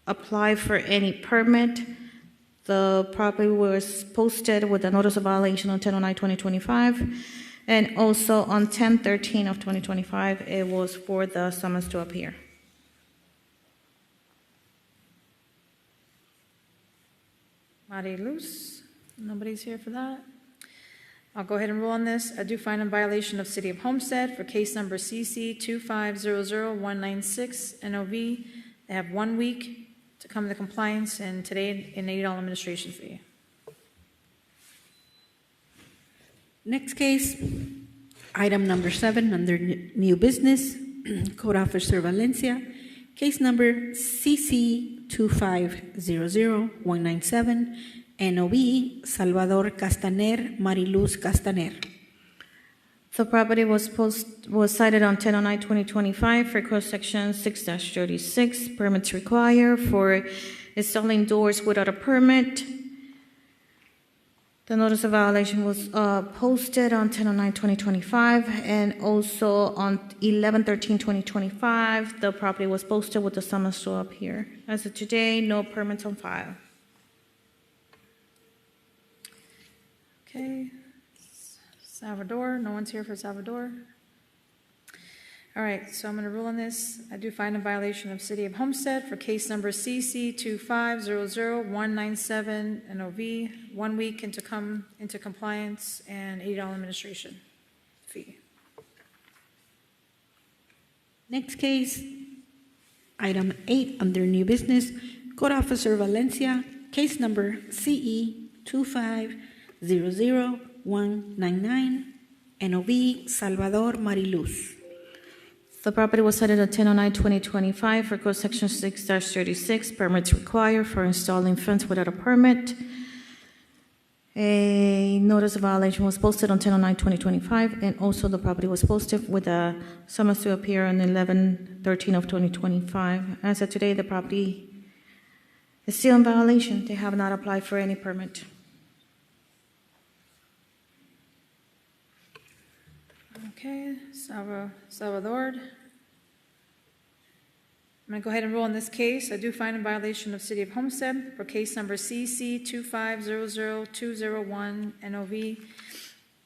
applied for any permit. The property was posted with a notice of violation on 10/09/2025, and also on 10/13/2025, it was for the summons to appear. Mariluz, nobody's here for that. I'll go ahead and rule on this. I do find a violation of City of Homestead for case number CC 2500196 NOV. They have 1 week to come to compliance, and today an $80 administration fee. Next case, item number 7, under new business. Code Officer Valencia, case number CC 2500197, NOB, Salvador Castaner, Mariluz Castaner. The property was cited on 10/09/2025 for Code Section 6-36, permits required for installing doors without a permit. The notice of violation was posted on 10/09/2025, and also on 11/13/2025, the property was posted with the summons to appear. As of today, no permits on file. Okay. Salvador, no one's here for Salvador. All right, so I'm going to rule on this. I do find a violation of City of Homestead for case number CC 2500197 NOV, 1 week to come into compliance and $80 administration fee. Next case, item 8 under new business, Code Officer Valencia, case number CE 2500199, NOV Salvador Mariluz. The property was cited at 10/09/2025 for Code Section 6-36. Permits required for installing fence without a permit. A notice of violation was posted on 10/09/2025, and also the property was posted with a summons to appear on 11/13/2025. As of today, the property is still in violation. They have not applied for any permit. Okay, Salvador. I'm going to go ahead and rule on this case. I do find a violation of City of Homestead for case number CC 2500201 NOV,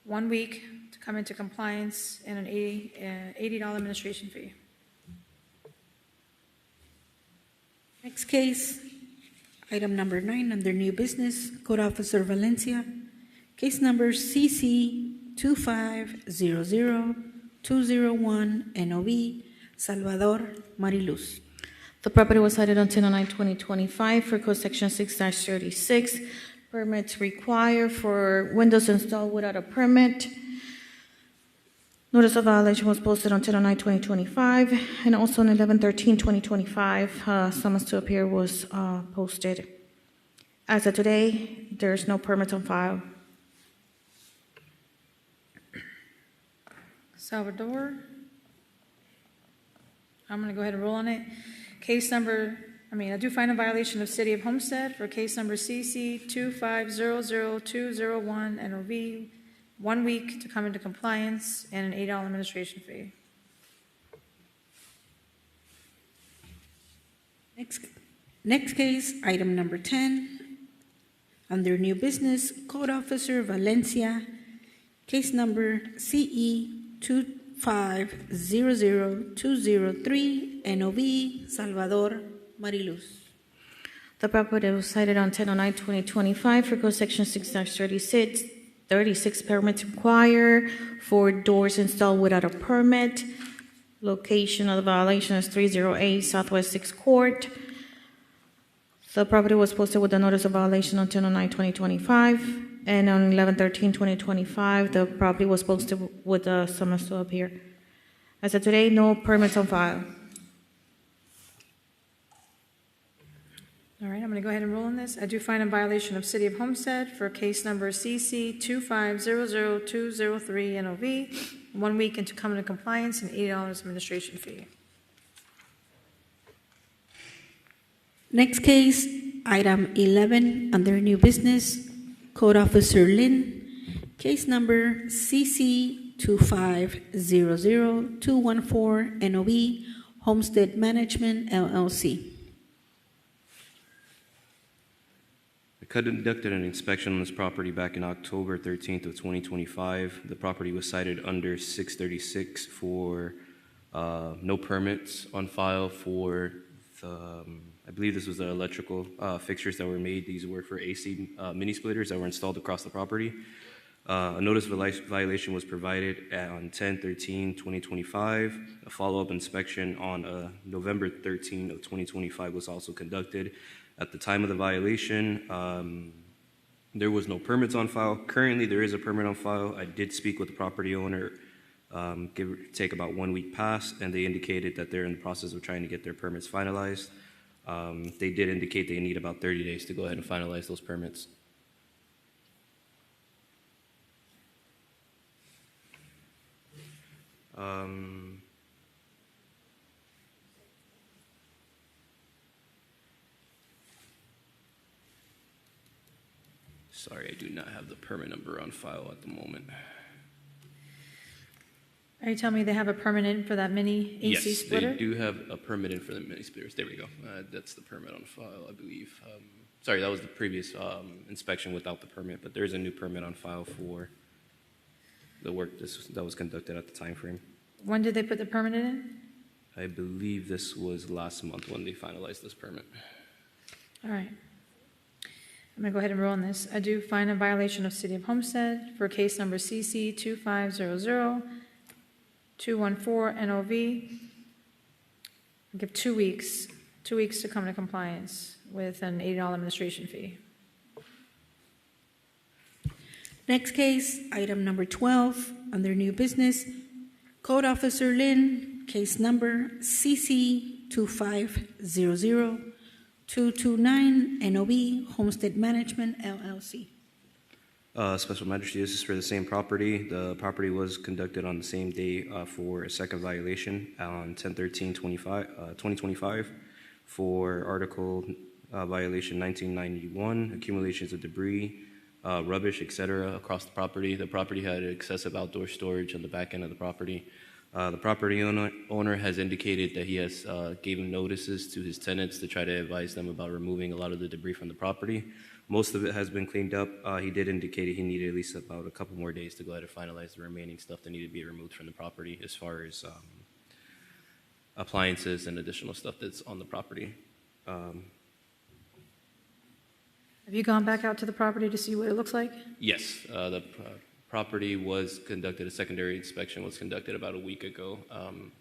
1 week to come into compliance and an $80 administration fee. Next case, item number 9 under new business, Code Officer Valencia, case number CC 2500201 NOV Salvador Mariluz. The property was cited on 10/09/2025 for Code Section 6-36. Permits required for windows installed without a permit. Notice of violation was posted on 10/09/2025, and also on 11/13/2025, summons to appear was posted. As of today, there's no permits on file. Salvador. I'm going to go ahead and roll on it. I do find a violation of City of Homestead for case number CC 2500201 NOV, 1 week to come into compliance and an $8 administration fee. Next case, item number 10, under new business, Code Officer Valencia, case number CE 2500203 NOV Salvador Mariluz. The property was cited on 10/09/2025 for Code Section 6-36. Permits required for doors installed without a permit. Location of the violation is 308 Southwest 6th Court. The property was posted with a notice of violation on 10/09/2025, and on 11/13/2025, the property was posted with a summons to appear. As of today, no permits on file. All right, I'm going to go ahead and rule on this. I do find a violation of City of Homestead for case number CC 2500203 NOV, 1 week into coming into compliance and $80 administration fee. Next case, item 11 under new business, Code Officer Lin, case number CC 2500214 NOV, Homestead Management LLC. I conducted an inspection on this property back in October 13th of 2025. The property was cited under 636 for no permits on file for the, I believe this was the electrical fixtures that were made. These were for AC mini splitters that were installed across the property. A notice of violation was provided on 10/13/2025. A follow-up inspection on November 13 of 2025 was also conducted. At the time of the violation, there was no permits on file. Currently, there is a permit on file. I did speak with the property owner, take about 1 week past, and they indicated that they're in the process of trying to get their permits finalized. They did indicate they need about 30 days to go ahead and finalize those permits. Sorry, I do not have the permit number on file at the moment. Are you telling me they have a permit in for that mini AC splitter? Yes, they do have a permit in for the mini splitters. There we go. That's the permit on file, I believe. Sorry, that was the previous inspection without the permit, but there is a new permit on file for the work that was conducted at the time frame. When did they put the permanent in? I believe this was last month when they finalized this permit. All right. I'm going to go ahead and roll on this. I do find a violation of City of Homestead for case number CC 2500-214 NOV. Give 2 weeks to come to compliance with an $80 administration fee. Next case, item number 12, under new business, Code Officer Lynn, case number CC 2500-229 NOV, Homestead Management LLC. Special Magistrate, this is for the same property. The property was conducted on the same day for a second violation on 10/13/2025 for article violation 1991, accumulations of debris, rubbish, etc. across the property. The property had excessive outdoor storage on the back end of the property. The property owner has indicated that he has given notices to his tenants to try to advise them about removing a lot of the debris from the property. Most of it has been cleaned up. He did indicate he needed at least about a couple more days to go ahead and finalize the remaining stuff that needed to be removed from the property as far as appliances and additional stuff that's on the property. Have you gone back out to the property to see what it looks like? Yes, the property was conducted, a secondary inspection was conducted about a week ago.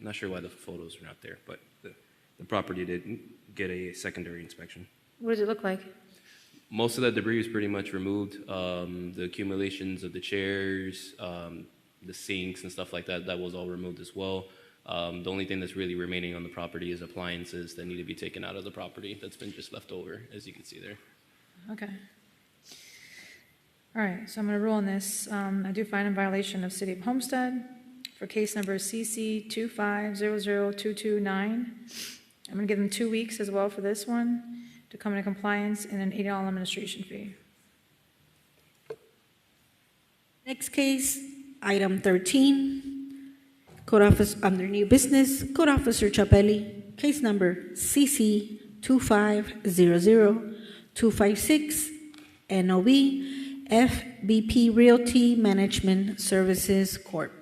Not sure why the photos are not there, but the property did get a secondary inspection. What does it look like? Most of that debris was pretty much removed. The accumulations of the chairs, the sinks and stuff like that, that was all removed as well. The only thing that's really remaining on the property is appliances that need to be taken out of the property that's been just left over, as you can see there. Okay. All right, so I'm going to rule on this. I do find a violation of City of Homestead for case number CC 2500-229. I'm going to give them 2 weeks as well for this one to come into compliance and an $80 administration fee. Next case, item 13, Code Office under new business, Code Officer Chapelli, case number CC 2500-256 NOV, FBP Realty Management Services Corp.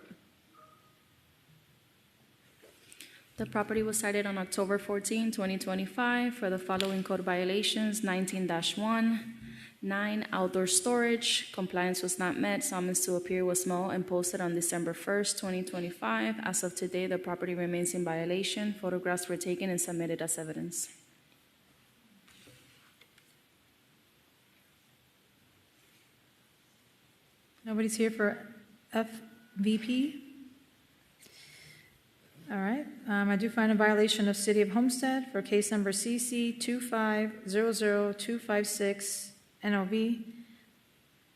The property was cited on October 14, 2025 for the following code violations: 19-1, 9, outdoor storage, compliance was not met, summons to appear was mailed and posted on December 1st, 2025. As of today, the property remains in violation. Photographs were taken and submitted as evidence. Nobody's here for FVP? All right. I do find a violation of City of Homestead for case number CC 2500-256 NOV. I'm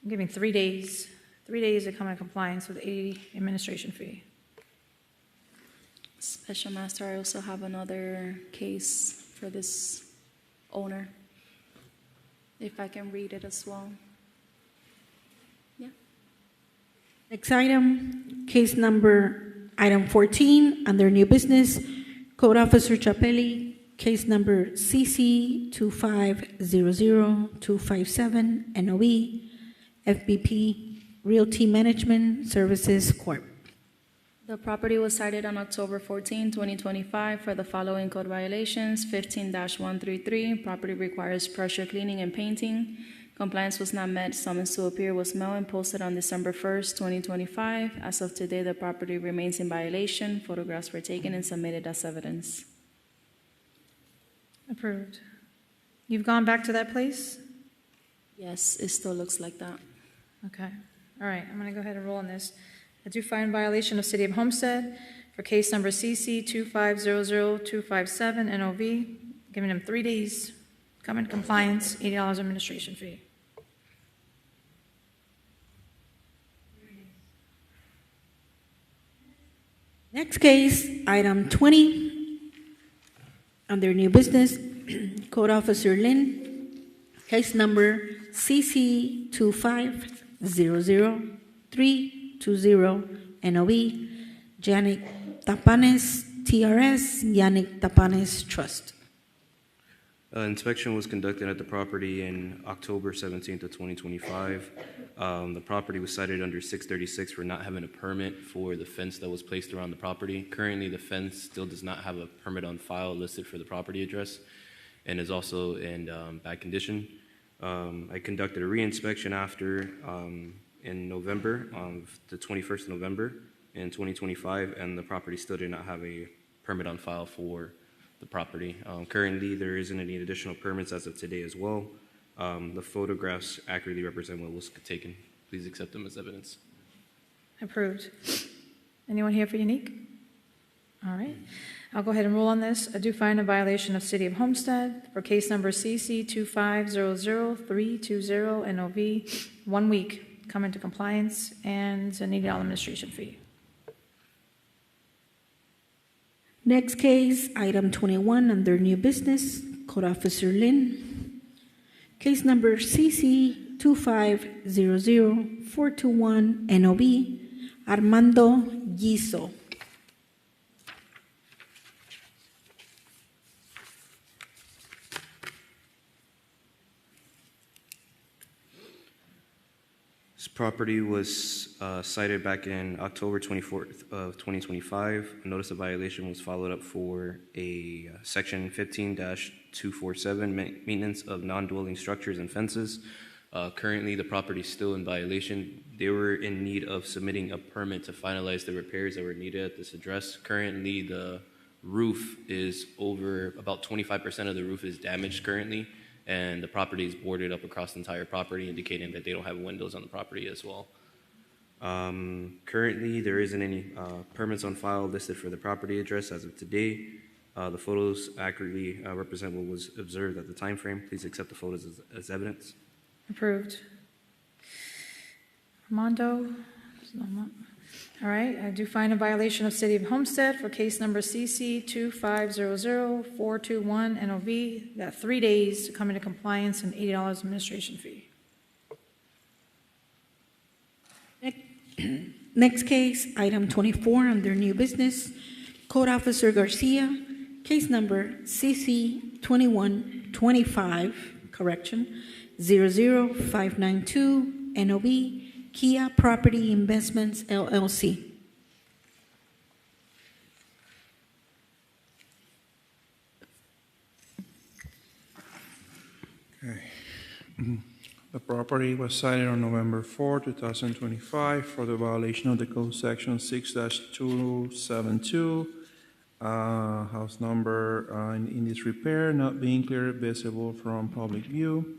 giving 3 days. 3 days to come into compliance with $80 administration fee. Special Master, I also have another case for this owner, if I can read it as well. Next item, case number item 14, under new business, Code Officer Chapelli, case number CC 2500-257 NOV, FBP Realty Management Services Corp. The property was cited on October 14, 2025 for the following code violations: 15-133, property requires pressure cleaning and painting. Compliance was not met, summons to appear was mailed and posted on December 1st, 2025. As of today, the property remains in violation. Photographs were taken and submitted as evidence. Approved. You've gone back to that place? Yes, it still looks like that. Okay. All right, I'm going to go ahead and roll on this. I do find violation of City of Homestead for case number CC 2500-257 NOV, giving them 3 days, come in compliance, $80 administration fee. Next case, item 20, under new business, Code Officer Lynn, case number CC 2500-320 NOV, Yannick Tapanes, TRS, Yannick Tapanes Trust. Inspection was conducted at the property in October 17th of 2025. The property was cited under 636 for not having a permit for the fence that was placed around the property. Currently, the fence still does not have a permit on file listed for the property address and is also in bad condition. I conducted a re-inspection after in November, of the 21st of November in 2025, and the property still did not have a permit on file for the property. Currently, there isn't any additional permits as of today as well. The photographs accurately represent what was taken. Please accept them as evidence. Approved. Anyone here for Unique? All right. I'll go ahead and rule on this. I do find a violation of City of Homestead for case number CC 2500320 NOV, 1 week, come into compliance, and an $80 administration fee. Next case, item 21 under new business, Code Officer Lin. Case number CC 2500421 NOB, Armando Giso. This property was cited back in October 24th of 2025. A notice of violation was followed up for a section 15-247, maintenance of non-dwelling structures and fences. Currently, the property is still in violation. They were in need of submitting a permit to finalize the repairs that were needed at this address. Currently, the roof is over, about 25% of the roof is damaged currently, and the property is boarded up across the entire property, indicating that they don't have windows on the property as well. Currently, there isn't any permits on file listed for the property address as of today. The photos accurately represent what was observed at the time frame. Please accept the photos as evidence. Approved. Armando? All right, I do find a violation of City of Homestead for case number CC 2500421 NOV. You got 3 days to come into compliance and $80 administration fee. Next case, item 24 under new business, Code Officer Garcia, case number CC 2125, 00592 NOB, Kia Property Investments, LLC. Okay. The property was cited on November 4, 2025 for the violation of the code section 6-272, house number in disrepair, not being clearly visible from public view.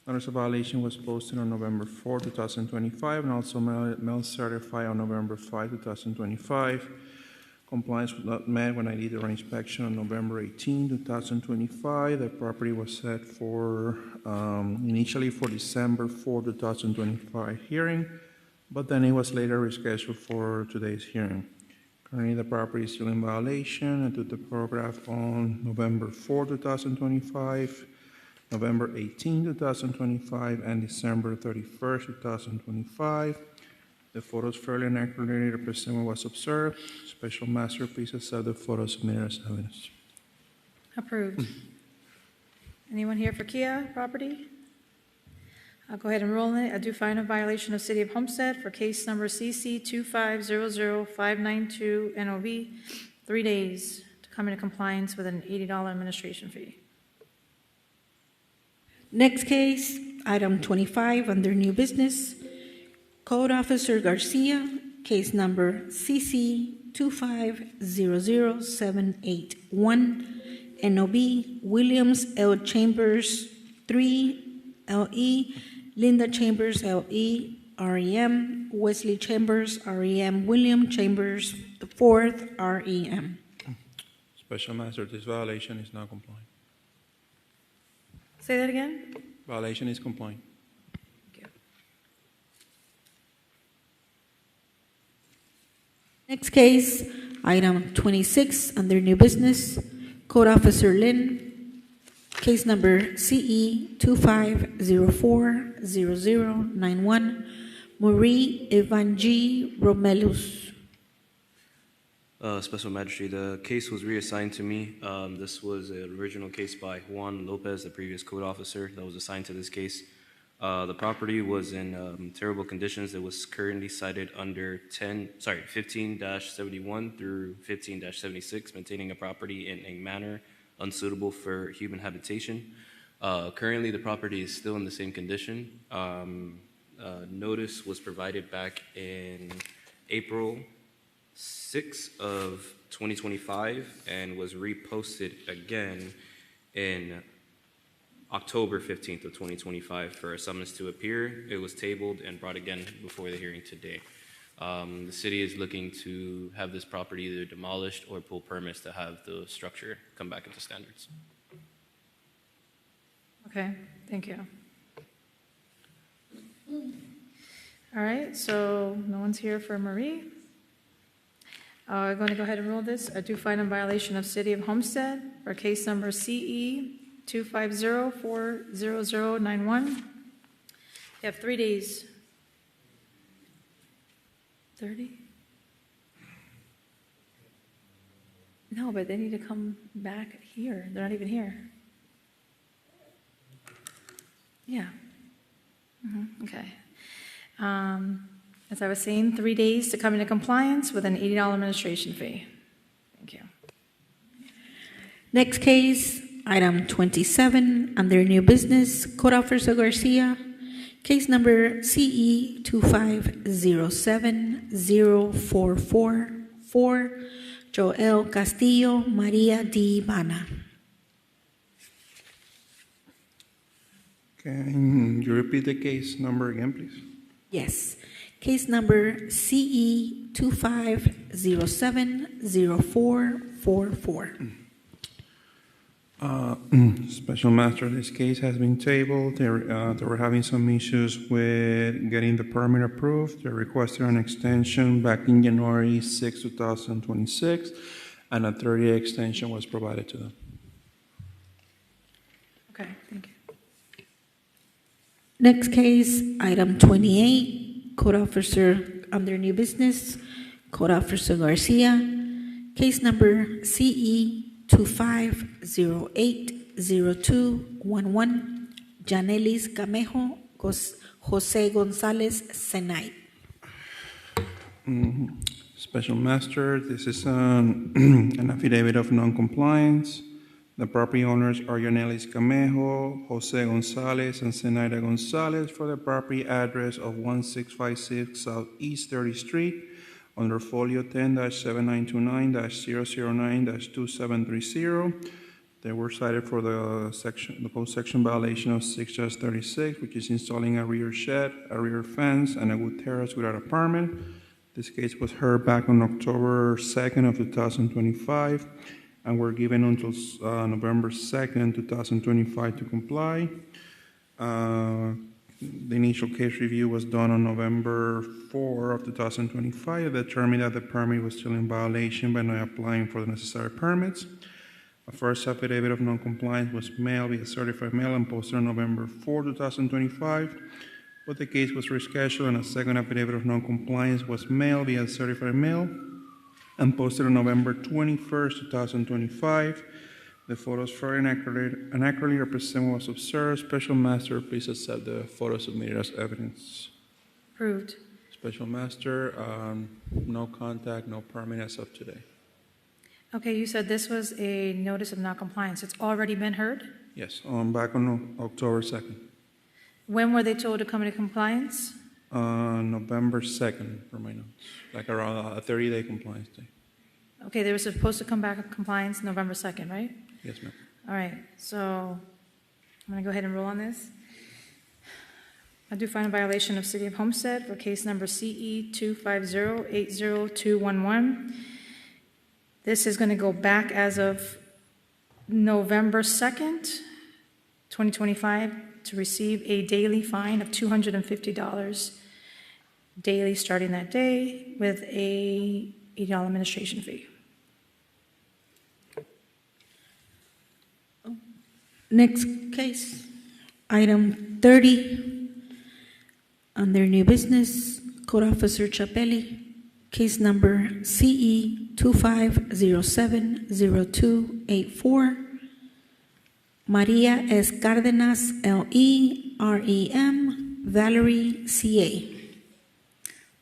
Notice of violation was posted on November 4, 2025, and also mail certified on November 5, 2025. Compliance was not met when I did the inspection on November 18, 2025. The property was set for initially for December 4, 2025 hearing, but then it was later rescheduled for today's hearing. Currently, the property is still in violation. I took the photograph on November 4, 2025. November 18, 2025, and December 31st, 2025. The photos fairly and accurately represent what was observed. Special master, please accept the photos submitted as evidence. Approved. Anyone here for Kia property? I'll go ahead and roll it. I do find a violation of City of Homestead for case number CC 2500592 NOV, 3 days to come into compliance with an $80 administration fee. Next case, item 25 under new business, Code Officer Garcia, case number CC 2500781, NOB, Williams L. Chambers 3 LE, Linda Chambers LE, REM, Wesley Chambers REM, William Chambers the 4th REM. Special master, this violation is not compliant. Say that again? Violation is compliant. Next case, item 26 under new business, Code Officer Lin, case number CE 25040091, Marie Evangie Romelus. Special Magistrate, the case was reassigned to me. This was an original case by Juan Lopez, the previous code officer that was assigned to this case. The property was in terrible conditions. It was currently cited under 15-71 through 15-76, maintaining a property in a manner unsuitable for human habitation. Currently, the property is still in the same condition. Notice was provided back in April 6th of 2025 and was reposted again in October 15th of 2025 for a summons to appear. It was tabled and brought again before the hearing today. The city is looking to have this property either demolished or pull permits to have the structure come back into standards. Okay, thank you. All right, so no one's here for Marie. I'm going to go ahead and rule this. I do find a violation of City of Homestead for case number CE 250-40091. You have 3 days. 30? No, but they need to come back here. They're not even here. Yeah. Okay. As I was saying, 3 days to come into compliance with an $80 administration fee. Thank you. Next case, item 27, under new business, Code Officer Garcia, case number CE 2507044, Joel Castillo, Maria D. Ivana. Can you repeat the case number again, please? Yes. Case number CE 25070444. Special Master, this case has been tabled. They were having some issues with getting the permit approved. They requested an extension back in January 6, 2026, and a 30-day extension was provided to them. Okay, thank you. Next case, item 28, Code Officer under new business, Code Officer Garcia, case number CE 25080211, Janelis Camejo, Jose Gonzalez Senay. Special Master, this is an affidavit of non-compliance. The property owners are Yanelis Camejo, Jose Gonzalez, and Zenaida Gonzalez for the property address of 1656 Southeast 30th Street under folio 10-7929-009-2730. They were cited for the post-section violation of 6-36, which is installing a rear shed, a rear fence, and a wood terrace without a permit. This case was heard back on October 2nd of 2025. And we're given until November 2nd, 2025 to comply. The initial case review was done on November 4 of 2025. It determined that the permit was still in violation by not applying for the necessary permits. A first affidavit of non-compliance was mailed via certified mail and posted on November 4, 2025. But the case was rescheduled, and a second affidavit of non-compliance was mailed via certified mail and posted on November 21st, 2025. The photos fairly and accurately represent what was observed. Special Master, please accept the photos submitted as evidence. Approved. Special Master, no contact, no permit as of today. Okay, you said this was a notice of non-compliance. It's already been heard? Yes, back on October 2nd. When were they told to come into compliance? November 2nd, for my notes, like around a 30-day compliance day. Okay, they were supposed to come back in compliance November 2nd, right? Yes, ma'am. All right, so I'm going to go ahead and rule on this. I do find a violation of City of Homestead for case number CE 250800211. This is going to go back as of November 2nd, 2025, to receive a daily fine of $250 daily starting that day with a $80 administration fee. Next case, item 30, under new business, Code Officer Chapelli, Case number CE 25070284. Maria S. Cárdenas, L.E., R.E.M., Valerie, C.A.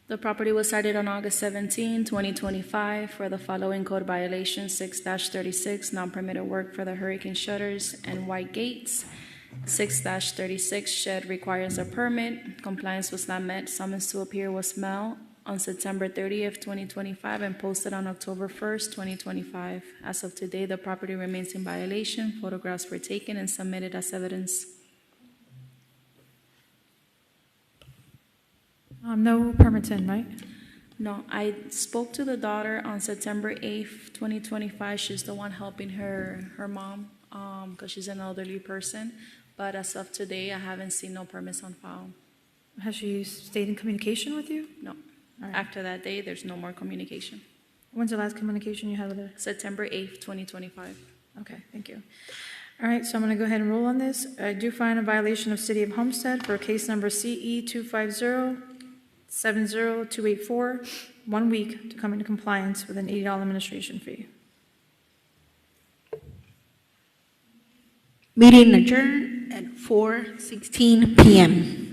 The property was cited on August 17, 2025 for the following code violations: 6-36, non-permitted work for the hurricane shutters and white gates. 6-36, shed requires a permit. Compliance was not met. Summons to appear was mailed on September 30th, 2025 and posted on October 1st, 2025. As of today, the property remains in violation. Photographs were taken and submitted as evidence. No permits in, right? No, I spoke to the daughter on September 8th, 2025. She's the one helping her mom because she's an elderly person. But as of today, I haven't seen no permits on file. Has she stayed in communication with you? No. All right. After that day, there's no more communication. When's the last communication you had with her? September 8th, 2025. Okay, thank you. All right, so I'm going to go ahead and roll on this. I do find a violation of City of Homestead for case number CE 250-70284, 1 week to come into compliance with an $80 administration fee. Meeting adjourned at 4:16 p.m.